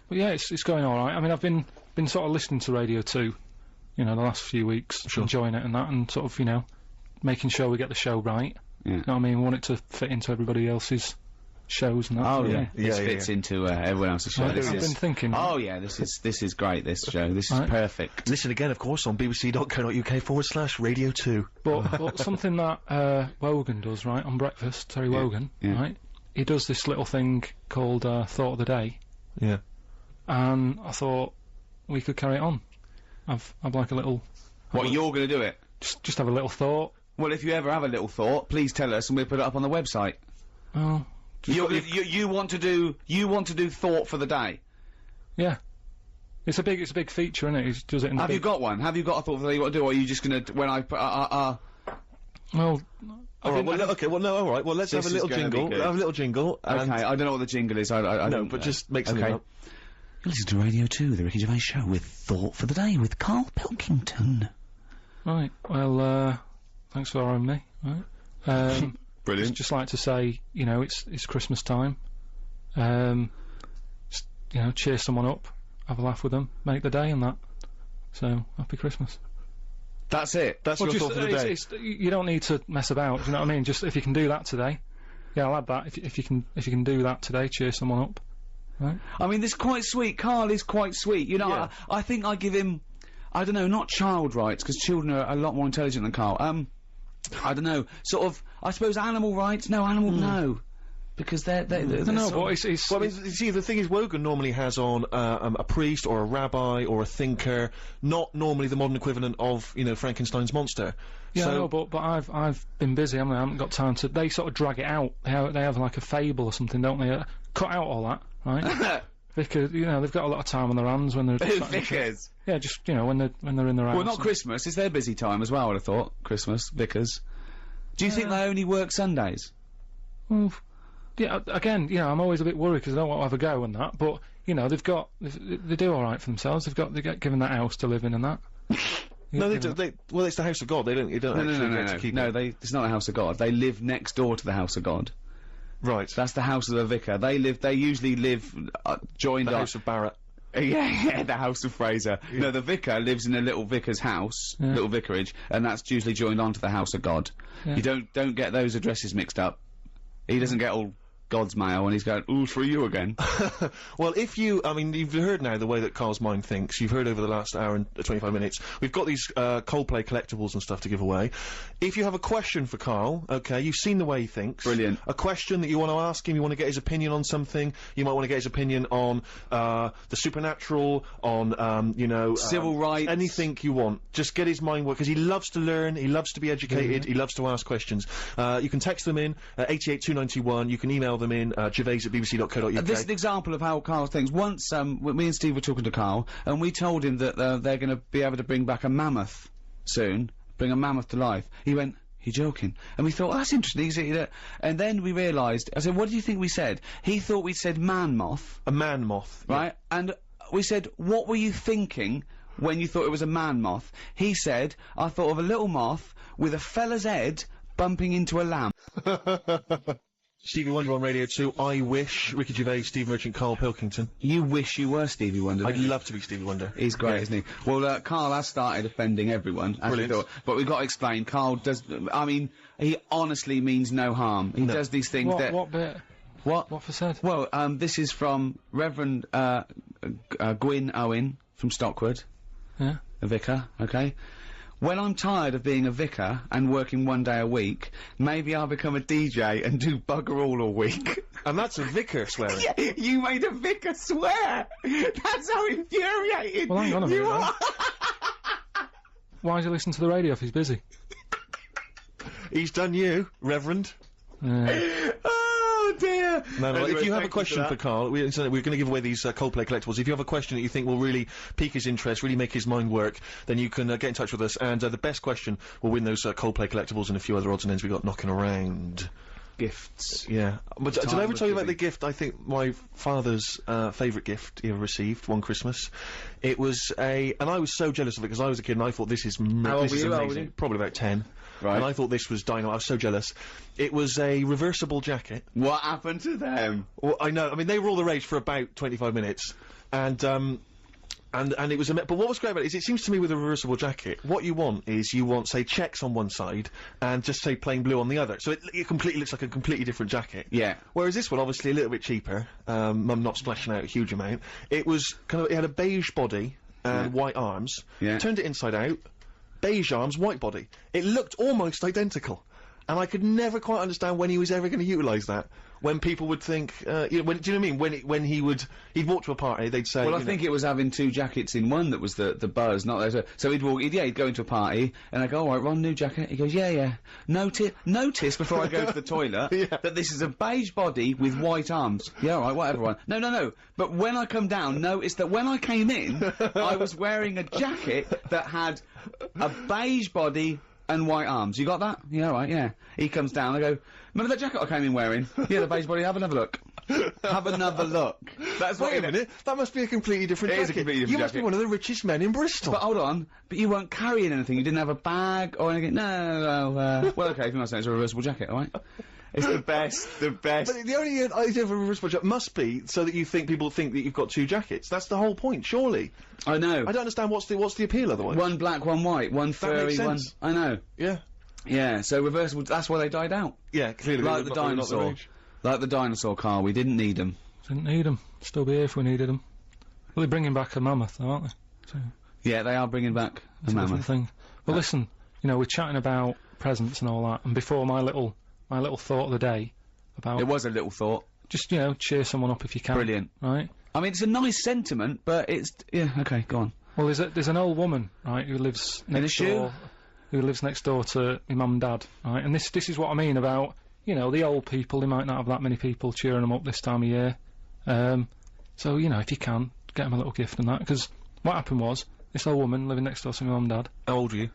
yeah, it's going alright. I mean, I've been sort of listening to Radio 2 you know, the last few weeks, enjoying it and that, and sort of, you know, making sure we get the show right. Yeah. You know what I mean? We want it to fit into everybody else's shows and that. Oh sort of yeah, thing. this fits into everyone else's show. I've This been is- thinking. Oh yeah, this is great. This show, this is Right. perfect. Listen again, of course, on bbc.co.uk/Radio 2. But something that Wogan does, right, on breakfast, Terry Wogan, yeah. right? He does this little thing called Thought of the Day, Yeah. and I thought we could carry it on. I've like a little, What, you're going to do it? just have a little thought. Well, if you ever have a little thought, please tell us, and we'll put it up on the website. Oh, You want to do thought for the day. yeah. It's a big feature, isn't it? He does it in the Have you got one? Have you got a thought for the day you want to do, or are you just going to when I put Well, All right, well, okay, well, no, all right, well, let's This have a little is gonna be jingle. good. Have a little jingle. And Okay, I don't know what the jingle is. I no, don't but know. just make something Okay. up. You listen to Radio 2, the Ricky Gervais Show, with Thought for the Day with Karl Pilkington. right. Well, thanks for having me. Right. Brilliant. Just like to say, you know, it's Christmas time. Just, you know, cheer someone up, have a laugh with them, make the day and that. So, happy Christmas. That's it. That's Well, your just, thought for the day. you don't need to mess about, do you know what I mean? Just, if you can do that today, yeah, I'll add that. If you can do that today, cheer someone up. Right? I mean, this is quite sweet. Karl is quite sweet. You know, Yeah. I think I give him, I don't know, not child rights, because children are a lot more intelligent than Karl. I don't know, sort of, I suppose animal rights? No, no. Because they're No, sort but of- it's Well, I mean, you see, the thing is, Wogan normally has on a priest or a rabbi or a thinker, not normally the modern equivalent of, you know, Frankenstein's monster. yeah, so, I know, but I've been busy. I haven't got time to. They sort of drag it out. They have like a fable or something, don't they? Cut out all that, right? Because you know they've got a lot of time on their hands when they're. Vicars. Yeah, just you know when they're in their house. Well, not Christmas. It's their busy time as well, I would have thought. Christmas, Vicars. Do you think they only work Sundays? Well, yeah, again, you know, I'm always a bit worried because I don't want to have a go and that. But you know, they do all right for themselves. They get given that house to live in and that. no, they do. Well, it's the house of God. They don't actually get to keep No, it. it's not a house of God. They live next door to the house of God. Right. That's the house of the vicar. They usually live joined The up. house of Barrett. Yeah, the house of Fraser. No, the vicar lives in a little vicar's house, little vicarage, and that's usually joined onto the house of God. Yeah. You don't get those addresses mixed up. He doesn't get all God's mail and he's going, ooh, for you again. Well, I mean, you've heard now the way that Karl's mind thinks. You've heard over the last hour and 25 minutes. We've got these Coldplay collectibles and stuff to give away. If you have a question for Karl, okay, you've seen the way he thinks. Brilliant. A question that you want to ask him, you want to get his opinion on something. You might want to get his opinion on the supernatural, on you know, Civil rights. anything you want. Just get his mind work because he loves to learn, he loves to be educated, he loves to ask questions. You can text them in 88291. You can email them in gervais@bbc.co.uk. This is an example of how Karl thinks. Once, me and Steve were talking to Karl, and we told him that they're going to be able to bring back a mammoth soon, bring a mammoth to life. He went, "You're joking?" And we thought, oh, that's interesting. Is it? And then we realised, I said, what do you think we said? He thought we said man moth, A man moth. right? And we said, what were you thinking when you thought it was a man moth? He said, I thought of a little moth with a fella's head bumping into a lamp. Stevie Wonder on Radio 2. I wish. Ricky Gervais, Steve Merchant, Karl Pilkington. You wish you were Stevie Wonder. I'd don't you? love to be Stevie Wonder. He's great, isn't he? Well, Karl has started offending everyone, as we Brilliant. thought. But we've got to explain, Karl does, I mean, he honestly means no harm. He does these things that... What bit? What? What for said? Well, this is from Reverend, Gwyn Owen from Stockwood, Yeah. a vicar, okay? When I'm tired of being a vicar and working one day a week, maybe I'll become a DJ and do bugger all week. And that's a vicar swearing. Yeah, you made a vicar swear! That's how infuriated Well, hang on a you minute, are! Why does he listen to the radio if he's busy? He's done you, Reverend. Oh dear! No, Anyway, if you have a thank question for for that. Karl, we're going to give away these Coldplay collectibles. If you have a question that you think will really pique his interest, really make his mind work, then you can get in touch with us, and the best question will win those Coldplay collectibles and a few other odds and ends we got knocking around. Gifts. Yeah. But did Time I ever of tell you about giving. the gift? I think my father's favourite gift he ever received one Christmas. It was and I was so jealous of it because I was a kid and I thought this is How old this were is you? How old were amazing. you? Probably about 10. Right. And I thought this was dynamite. I was so jealous. It was a reversible jacket. What happened to them? Well, I know. I mean, they were all the rage for about 25 minutes, and And it was but what was great about it is it seems to me with a reversible jacket, what you want is say checks on one side and just say plain blue on the other. So it completely looks like a completely different jacket. Yeah. Whereas this one, obviously a little bit cheaper, I'm not splashing out a huge amount. It was it had a beige body and white arms. Yeah. Turned it inside out, beige arms, white body. It looked almost identical. And I could never quite understand when he was ever going to utilise that. When people would think, do you know what I mean? When he'd walk to a party, they'd say. Well, I think it was having 2 jackets in one that was the buzz, not there. So he'd go into a party, and I go, all right, Ron, new jacket. He goes, yeah. Notice before I go to the toilet that this is a beige body with white arms. Yeah, all right, whatever. Ron. No. But when I come down, notice that when I came in, I was wearing a jacket that had a beige body and white arms. You got that? Yeah, all right, yeah. He comes down, I go, remember that jacket I came in wearing? Yeah, the beige body, have another look. Have another look. That's what. Wait a minute, that must be a completely different jacket. It is a completely different You must be jacket. one of the richest men in Bristol. But hold on, but you weren't carrying anything, you didn't have a bag or anything? No, well, okay, if you must say it's a reversible jacket, alright? It's the best. But the only idea of a reversible jacket must be so that people think that you've got 2 jackets. That's the whole point, surely. I know. I don't understand what's the appeal otherwise. One black, one white, one furry, makes one... sense. I know. Yeah. Yeah, so reversible, that's why they died out. Yeah, clearly. Like the they're not dinosaur. age. Like the dinosaur, Carl, we didn't need them. Didn't need them. Still be here if we needed them. Well, they're bringing back a mammoth, though, aren't they? So, Yeah, they are bringing back a it's a different mammoth. thing. Well, listen, we're chatting about presents and all that, and before my little thought of the day about It was a little thought. just cheer someone up if you can. Brilliant. Right? I mean, it's a nice sentiment, but it's... Yeah, okay, go on. Well, there's an old woman, right, who lives In a next shoe? door. Who lives next door to my mum and dad, right? And this is what I mean about, the old people. They might not have that many people cheering them up this time of year. So if you can, get them a little gift and that. Because what happened was, this old woman living next door to my mum and dad. How old are you?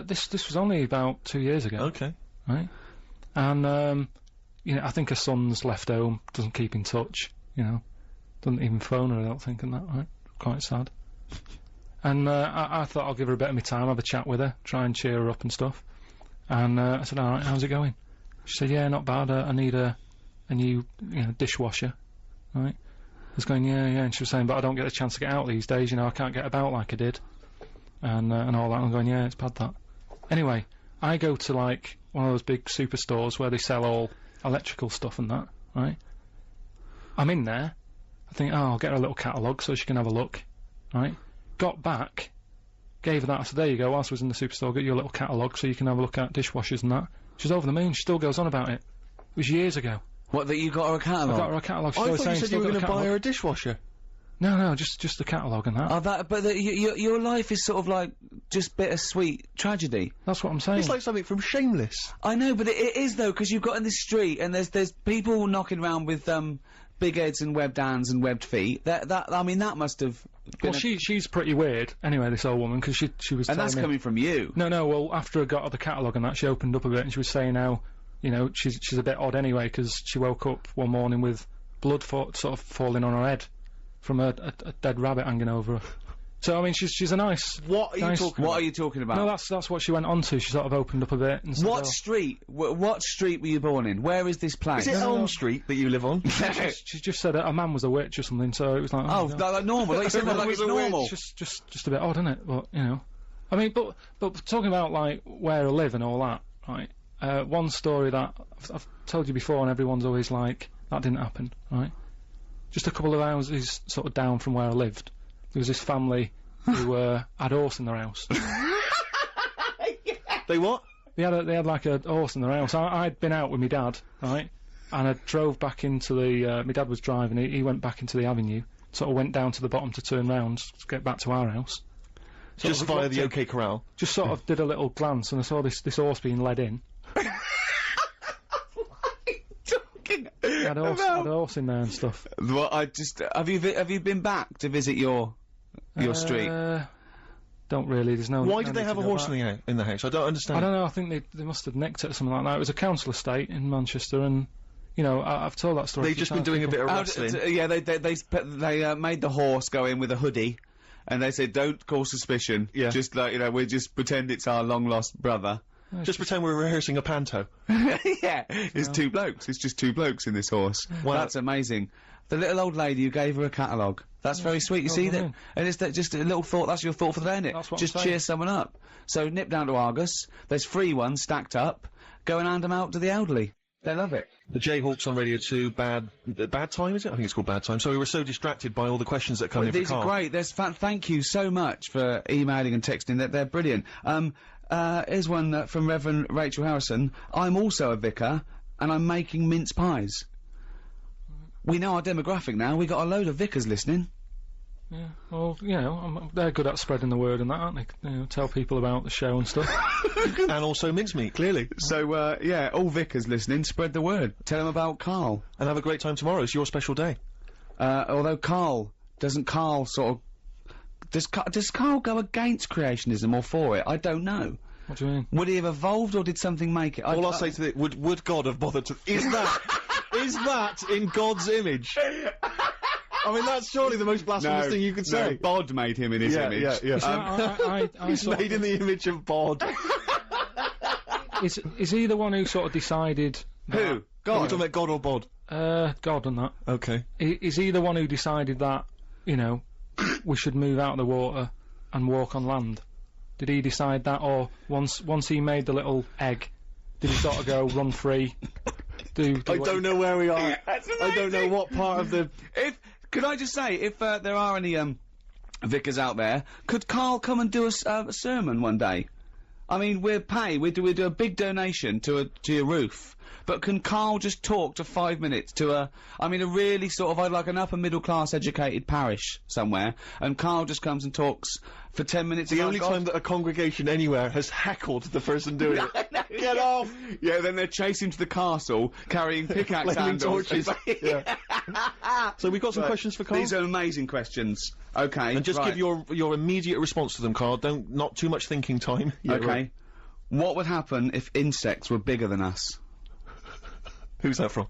This was only about 2 years ago. Okay. Right? And I think her son's left home, doesn't keep in touch. Doesn't even phone her. I don't think, and that, right? Quite sad. And I thought I'll give her a bit of my time, have a chat with her, try and cheer her up and stuff. And I said, all right, how's it going? She said, yeah, not bad. I need a new, dishwasher. Right? I was going, yeah. And she was saying, but I don't get a chance to get out these days. I can't get about like I did. And all that. I'm going, yeah, it's bad that. Anyway, I go to like one of those big superstores where they sell all electrical stuff and that. Right? I'm in there. I think, I'll get her a little catalogue so she can have a look. Right? Got back, gave her that. I said, there you go, whilst I was in the superstore, get you a little catalogue so you can have a look at dishwashers and that. She's over the moon, she still goes on about it. It was years ago. What, that you got her a catalogue? I got her a catalogue. She's I always thought you saying said you were still going got to a buy her catalogue. a dishwasher. No, just the catalogue and that. Oh, but your life is sort of like just bittersweet tragedy. That's what I'm saying. It's like something from Shameless. I know, but it is though, because you've got in the street and there's people knocking around with big heads and webbed hands and webbed feet. That must have been. Well, she's pretty weird. Anyway, this old woman, because she was. And telling that's me, coming from you. No. Well, after I got her the catalogue and that, she opened up a bit and she was saying how, she's a bit odd anyway because she woke up one morning with blood sort of falling on her head from a dead rabbit hanging over her. So I mean, she's a nice. What are you nice, talking What about? are you talking about? No, that's what she went on to. She sort of opened up a bit and said, What oh, street? What street were you born in? Where is this place? Is it Elm Street that you live on? She just said a man was a witch or something, so it was like, Oh, no. like normal. Like you said, like it's normal. It's just a bit odd, isn't it? But I mean, but talking about like where I live and all that, right? One story that I've told you before, and everyone's always like, that didn't happen, right? Just a couple of houses sort of down from where I lived, there was this family who had a horse in their house. They what? They had like a horse in their house. I'd been out with my dad, right? And I drove back into the. My dad was driving. He went back into the avenue. Sort of went down to the bottom to turn round to get back to our house. Just via the OK Corral. Just sort of did a little glance, and I saw this horse being led in. Had a horse in there and stuff. Well, have you been back to visit your street? Don't really. There's no. Why no did they need have to a go horse back. in the house? I don't understand. I don't know. I think they must have nicked it or something like that. It was a council estate in Manchester, and I've told that story. They've just been doing a bit of wrestling. Yeah, they made the horse go in with a hoodie, and they said, "Don't cause suspicion. Yeah. Just like we just pretend it's our long lost brother." Just pretend we're rehearsing a panto. Yeah, it's two blokes. It's just two blokes in this horse. Wow. That's amazing. The little old lady who gave her a catalogue. That's very sweet. You see that? And it's just a little thought. That's your thought for the day, isn't it? That's what just I'm saying. cheer someone up. So nip down to Argos. There's free ones stacked up. Go and hand them out to the elderly. They love it. The Jayhawks on Radio 2, bad time, is it? I think it's called Bad Time. So we were so distracted by all the questions that come in for These Karl. are great. Thank you so much for emailing and texting. They're brilliant. Here's one from Reverend Rachel Harrison. I'm also a vicar, and I'm making mince pies. We know our demographic now. We got a load of vicars listening. Yeah, well, you know, they're good at spreading the word and that, aren't they? You know, tell people about the show and stuff. And also mincemeat, clearly. So, yeah, all vicars listening, spread the word. Tell them about Karl. And have a great time tomorrow. It's your special day. Although doesn't Karl sort of... Does Karl go against creationism or for it? I don't know. What do you mean? Would he have evolved or did something make it? All I'll say to it, would God have bothered to... Is that in God's image? I mean, that's surely the most blasphemous thing you could say. Bod made him in his image. I He's sort made in the image of Bod. Is he the one who sort of decided... Who? Are we talking about God or Bod? God and that. Okay. Is he the one who decided that, you know, we should move out of the water and walk on land? Did he decide that, or once he made the little egg, did he sort of go run free? I don't know where we are. I don't know what part of the... Could I just say, if there are any vicars out there, could Karl come and do a sermon one day? I mean, we do a big donation to your roof, but can Karl just talk to 5 minutes to a really sort of, I'd like an upper middle class educated parish somewhere, and Karl just comes and talks for 10 minutes. The only time that a congregation anywhere has heckled the person doing it. Get off! Yeah, then they're chasing to the castle, carrying pickaxe Flaming handles. torches. Yeah. So we've got some questions for Karl. These are amazing questions. Okay. And just give your immediate response to them, Karl. Not too much thinking time. Yeah, okay. Right. What would happen if insects were bigger than us? Who's that from?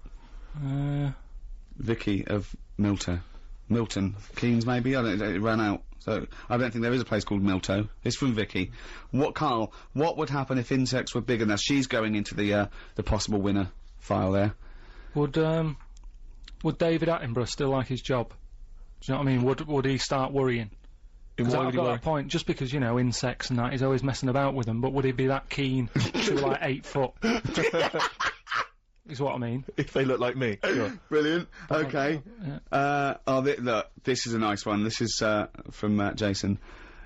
Vicky of Milton Keynes, maybe. I don't know. It ran out. So I don't think there is a place called Milto. It's from Vicky. Karl, what would happen if insects were bigger than us? She's going into the possible winner file there. Would David Attenborough still like his job? Do you know what I mean? Would he start worrying? Because I've got that point, just because, you know, insects and that, he's always messing about with them, but would he be that keen to, like, 8 foot? Is what I mean. If they look like me. Sure. Brilliant. Okay. Yeah. Look, this is a nice one. This is, from, Jason.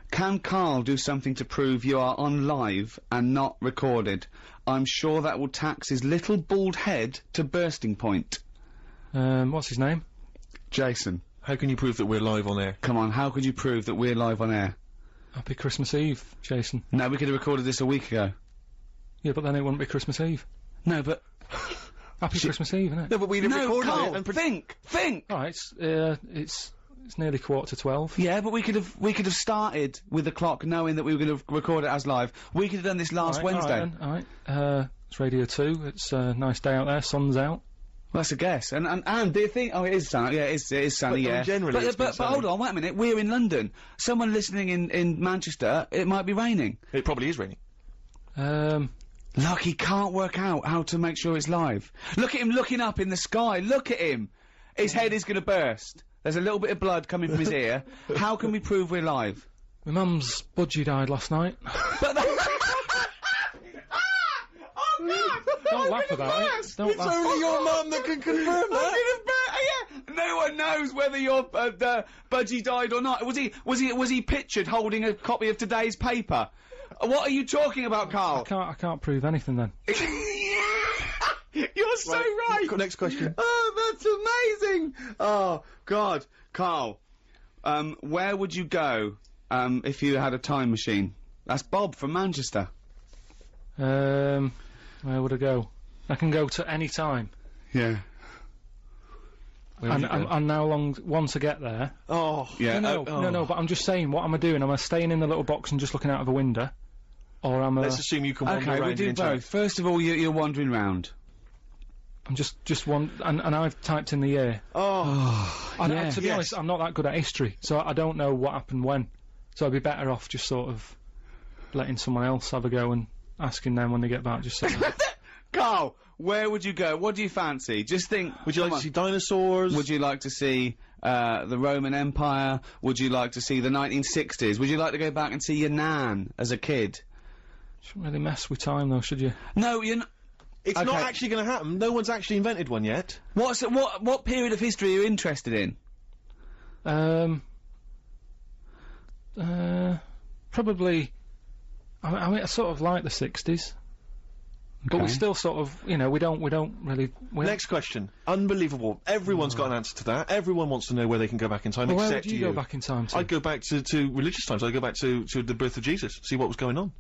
Can Karl do something to prove you are on live and not recorded? I'm sure that will tax his little bald head to bursting point. What's his name? Jason. How can you prove that we're live on air? Come on, how could you prove that we're live on air? Happy Christmas Eve, Jason. No, we could have recorded this a week ago. Yeah, but then it wouldn't be Christmas Eve. No, but... Happy Christmas Eve, isn't it? No, but we'd have recorded Karl, it and... think! Alright, it's nearly 11:45. Yeah, but we could have started with the clock knowing that we were going to record it as live. We could have done this last Wednesday. Alright, it's Radio 2, it's a nice day out there, sun's out. Well, that's a guess. And do you think... Oh, it is sunny. Yeah, it is sunny, yeah. Generally, but hold on, wait a minute. We're in London. Someone listening in Manchester, it might be raining. It probably is raining. Look, he can't work out how to make sure it's live. Look at him looking up in the sky. Look at him. His head is going to burst. There's a little bit of blood coming from his ear. How can we prove we're live? My mum's budgie died last night. But Don't laugh about it. Don't laugh. Only your mum that can confirm that. Yeah. No one knows whether your budgie died or not. Was he pictured holding a copy of today's paper? What are you talking about, Karl? I can't prove anything then. You're so right. Next question. Oh, that's amazing. Oh God, Karl. Where would you go if you had a time machine? That's Bob from Manchester. Where would I go? I can go to any time. Yeah. And now once I get there... Oh. Yeah. No, but I'm just saying, what am I doing? Am I staying in the little box and just looking out of a window? Or am I... Let's assume you can wander around. Okay, we do both. First of all, you're wandering round. I'm just and I've typed in the year. Oh. And to be honest, I'm not that good at history, so I don't know what happened when. So I'd be better off just sort of letting someone else have a go and asking them when they get back, just saying. Carl, where would you go? What do you fancy? Just think. Would you like to see dinosaurs? Would you like to see the Roman Empire? Would you like to see the 1960s? Would you like to go back and see your nan as a kid? Shouldn't really mess with time, though, should you? No, you're not. It's Okay. not actually going to happen. No one's actually invented one yet. What period of history are you interested in? Probably. I mean, I sort of like the 60s. But we Okay. still sort of, you know, we don't really. Next question. Unbelievable. Everyone's got an answer to that. Everyone wants to know where they can go back in time, Well, where except would you go back in time to? I'd go back to religious times. I'd go back to the birth of Jesus, see what was going on.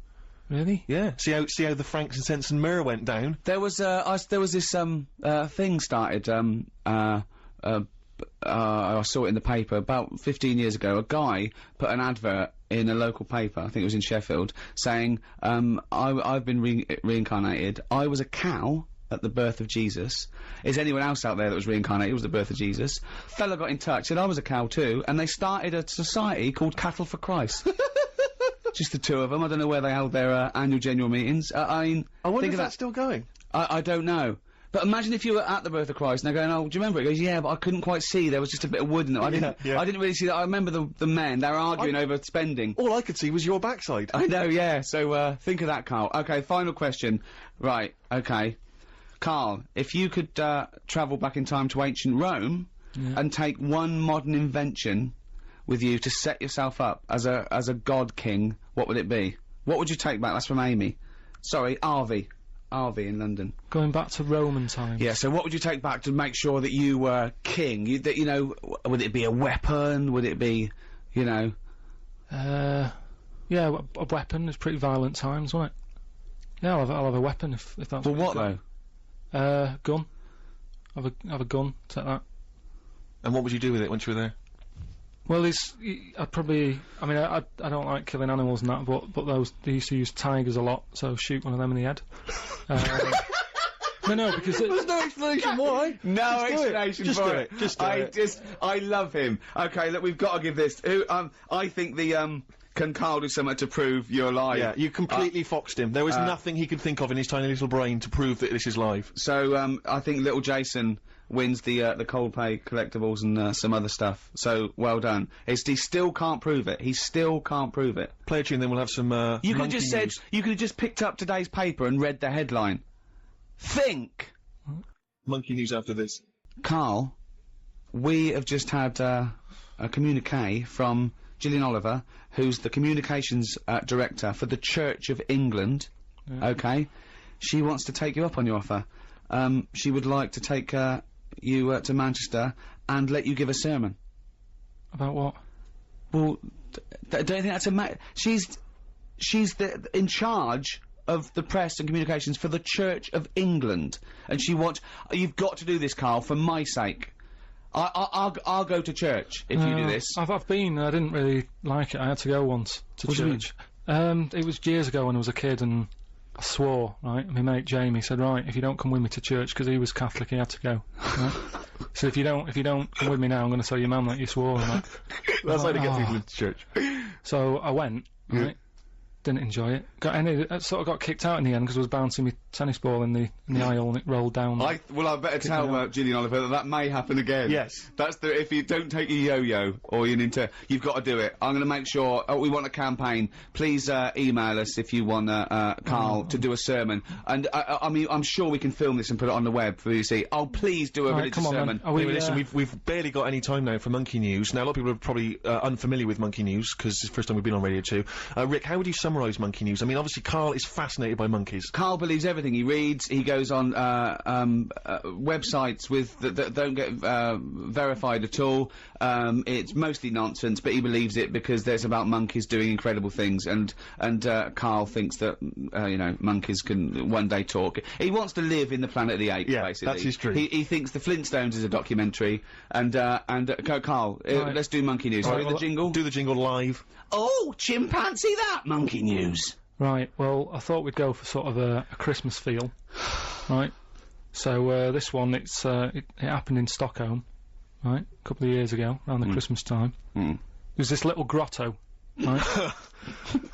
Really? Yeah. See how the frankincense and myrrh went down. There was this thing started. I saw it in the paper about 15 years ago. A guy put an advert in a local paper, I think it was in Sheffield, saying, I've been reincarnated. I was a cow at the birth of Jesus. Is anyone else out there that was reincarnated? It was the birth of Jesus. Fella got in touch, said I was a cow too, and they started a society called Cattle for Christ. Just the two of them. I don't know where they held their annual general meetings. I mean, I wonder think if of that's still going. I don't know. But imagine if you were at the birth of Christ and they're going, oh, do you remember it? He goes, yeah, but I couldn't quite see. There was just a bit of wood in it. I didn't really see that. I remember the men. They were arguing over spending. All I could see was your backside. I know, yeah. So, think of that, Carl. Okay, final question. Right, okay. Carl, if you could, travel back in time to ancient Rome and take one modern invention with you to set yourself up as a god king, what would it be? What would you take back? That's from Amy. Sorry, Arvy in London. Going back to Roman times. Yeah, so what would you take back to make sure that you were king? Would it be a weapon? Would it be, Yeah, a weapon is pretty violent times, won't it? Yeah, I'll have a weapon if that's. Well, what you've though? got. Gun. Have a gun. Take that. And what would you do with it once you were there? Well, I'd probably. I mean, I don't like killing animals and that, but they used to use tigers a lot, so shoot one of them in the head. No, because There's no explanation why. No Just do it. explanation Just for do it. it. Just do it. I love him. Okay, look, we've got to give this. I think can Carl do something to prove you're live? Yeah, you completely foxed him. There was nothing he could think of in his tiny little brain to prove that this is live. So, I think little Jason wins the Coldplay collectibles and some other stuff. So, well done. He still can't prove it. He still can't prove it. Play a tune, then we'll have some, You could have monkey just said, news. you could have just picked up today's paper and read the headline. Think! Monkey news after this. Carl, we have just had a communique from Gillian Oliver, who's the communications director for the Church of England. Okay? She wants to take you up on your offer. She would like to take you to Manchester and let you give a sermon. About what? Well, don't you think that's she's in charge of the press and communications for the Church of England, and she wants. You've got to do this, Carl, for my sake. I'll go to church if you do this. I've been. I didn't really like it. I had to go once to What do you church. It was years ago when I was a kid, and I swore. Right, my mate Jamie said, "Right, if you don't come with me to church, because he was Catholic, he had to go." Right? So if you don't come with me now, I'm going to tell your mum that you swore. And that. That's how to get Oh. people into church. So I went. Right. Didn't enjoy it. Sort of got kicked out in the end because I was bouncing my tennis ball in the aisle and it rolled down. I better tell Gillian Oliver that may happen again. Yes. That's if you don't take your yo-yo or your Nintendo, you've got to do it. I'm going to make sure. We want a campaign. Please email us if you want Carl to do a sermon. And I mean, I'm sure we can film this and put it on the web for you to see. Oh, please do a Right, religious come on, sermon. then. Are we, Anyway, listen, we've barely got any time now for Monkey News. Now, a lot of people are probably unfamiliar with Monkey News, because it's the first time we've been on Radio 2. Rick, how would you summarise Monkey News? I mean, obviously, Karl is fascinated by monkeys. Carl believes everything he reads. He goes on websites that don't get verified at all. It's mostly nonsense, but he believes it because there's about monkeys doing incredible things, and Carl thinks that monkeys can one day talk. He wants to live in the Planet of the Apes. Yeah, basically. that's his dream. He thinks the Flintstones is a documentary, and Carl, Right. let's do Monkey News. Sorry, the jingle. Do the jingle live. Oh, chimpanzee that Monkey News. Right, well, I thought we'd go for sort of a Christmas feel, right? So, this one, it happened in Stockholm, right? A couple of years ago, around the Christmas time. There was this little grotto right?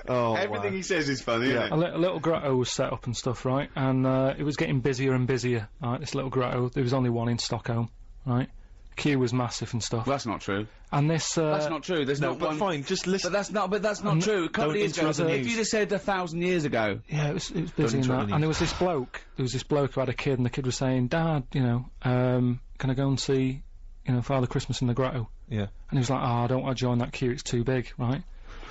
Oh, Everything he says is funny, isn't it? A little grotto was set up and stuff, right? And it was getting busier and busier, right? This little grotto. There was only one in Stockholm, right? Queue was massive and stuff. Well, that's not true. And this... That's not true. There's No, not but one... fine, just listen. But that's not true. A couple of years ago, interrupt the if news. you'd have said 1,000 years ago... Yeah, it was busy in interrupt that. the And there was this bloke who had a kid, and the kid was saying, Dad, you know, can I go and see, you know, Father Christmas in the grotto? Yeah. And he was like, oh, I don't want to join that queue, it's too big, right?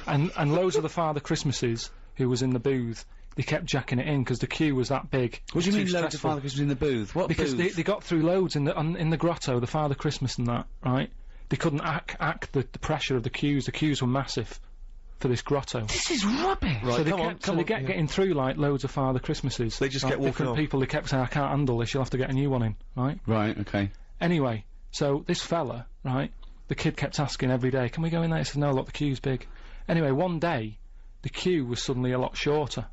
And loads of the Father Christmases who was in the booth, they kept jacking it in because the queue was that big. What do you Too mean loads of stressful. Father Christmas in the booth? What Because booth? they got through loads in the grotto, the Father Christmas and that, right? They couldn't act the pressure of the queues. The queues were massive for this grotto. This is rubbish! Right, So they come on, kept, come on. so they kept getting through like loads of Father Christmases. They just right? kept walking Different off. people, they kept saying, I can't handle this, you'll have to get a new one in, right? Right, okay. Anyway, so this fella, right, the kid kept asking every day, can we go in there? He said, no, look, the queue's big. Anyway, one day, the queue was suddenly a lot shorter,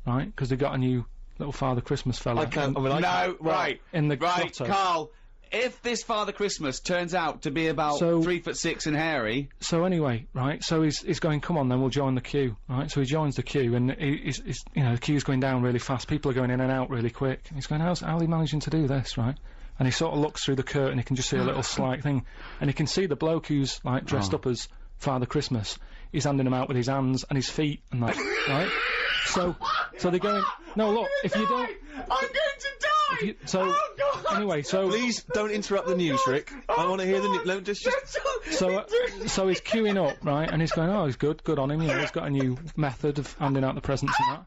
right, because they got a new little Father Christmas fella. I can't, I mean, I No, can't- right. In the Right, grotto. Carl, if this Father Christmas turns out to be about So- 3'6" and hairy... So anyway, right, so he's going, come on then, we'll join the queue, right, so he joins the queue, and he's you know, the queue's going down really fast, people are going in and out really quick, and he's going, how's he managing to do this, right? And he sort of looks through the curtain, he can just see a little slight thing, and he can see the bloke who's, like, dressed up as Father Christmas, he's handing him out with his hands and his feet and that, right? So they're going, no, look, if you don't... I'm going to die! So, anyway, so... Please don't interrupt the news, Rick. I want to hear the news. No, just... So he's queuing up, right, and he's going, oh, he's good on him, you know, he's got a new method of handing out the presents and that.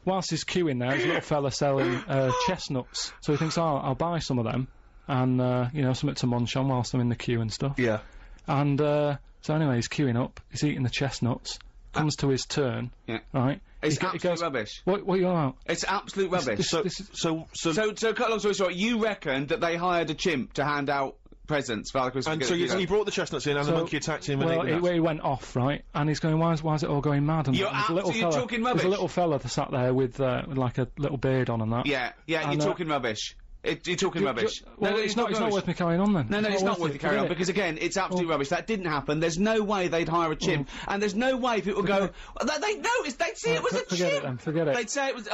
Whilst he's queuing there, there's a little fella selling chestnuts, so he thinks, oh, I'll buy some of them, and, you know, something to munch on whilst I'm in the queue and stuff. Yeah. And, so anyway, he's queuing up, he's eating the chestnuts, comes to his turn, Yeah. right? It's he absolute goes, rubbish. What are you on about? It's absolute rubbish. So, This is- so, So, cut a long story short, you reckon that they hired a chimp to hand out presents for Father Christmas? and so he brought the chestnuts in, and the So- monkey attacked him, and Well, he went off, right? And he's going, why is it all going mad? And You're there's a little absolutely fella, talking there's rubbish. a little fella that sat there with like a little beard on and that. Yeah, you're And, talking rubbish. You're talking rubbish. Well, no, it's not rubbish. worth me carrying on then. No, it's not worth it carrying on, Forget it. because again, it's absolute rubbish. That didn't happen. There's no way they'd hire a chimp, and there's no way people would go, they'd notice, they'd see it was a Forget it chimp! then, forget it. They'd say it was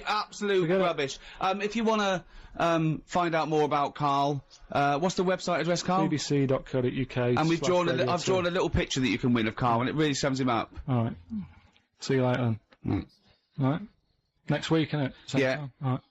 absolute Forget it. rubbish. If you want to find out more about Karl, what's the website address, Karl? BBC.co.uk. And I've drawn /radio2. a little picture that you can win of Karl, and it really sums him up. Alright. See you later then. Right. Next week, innit? Same Yeah. time. Alright.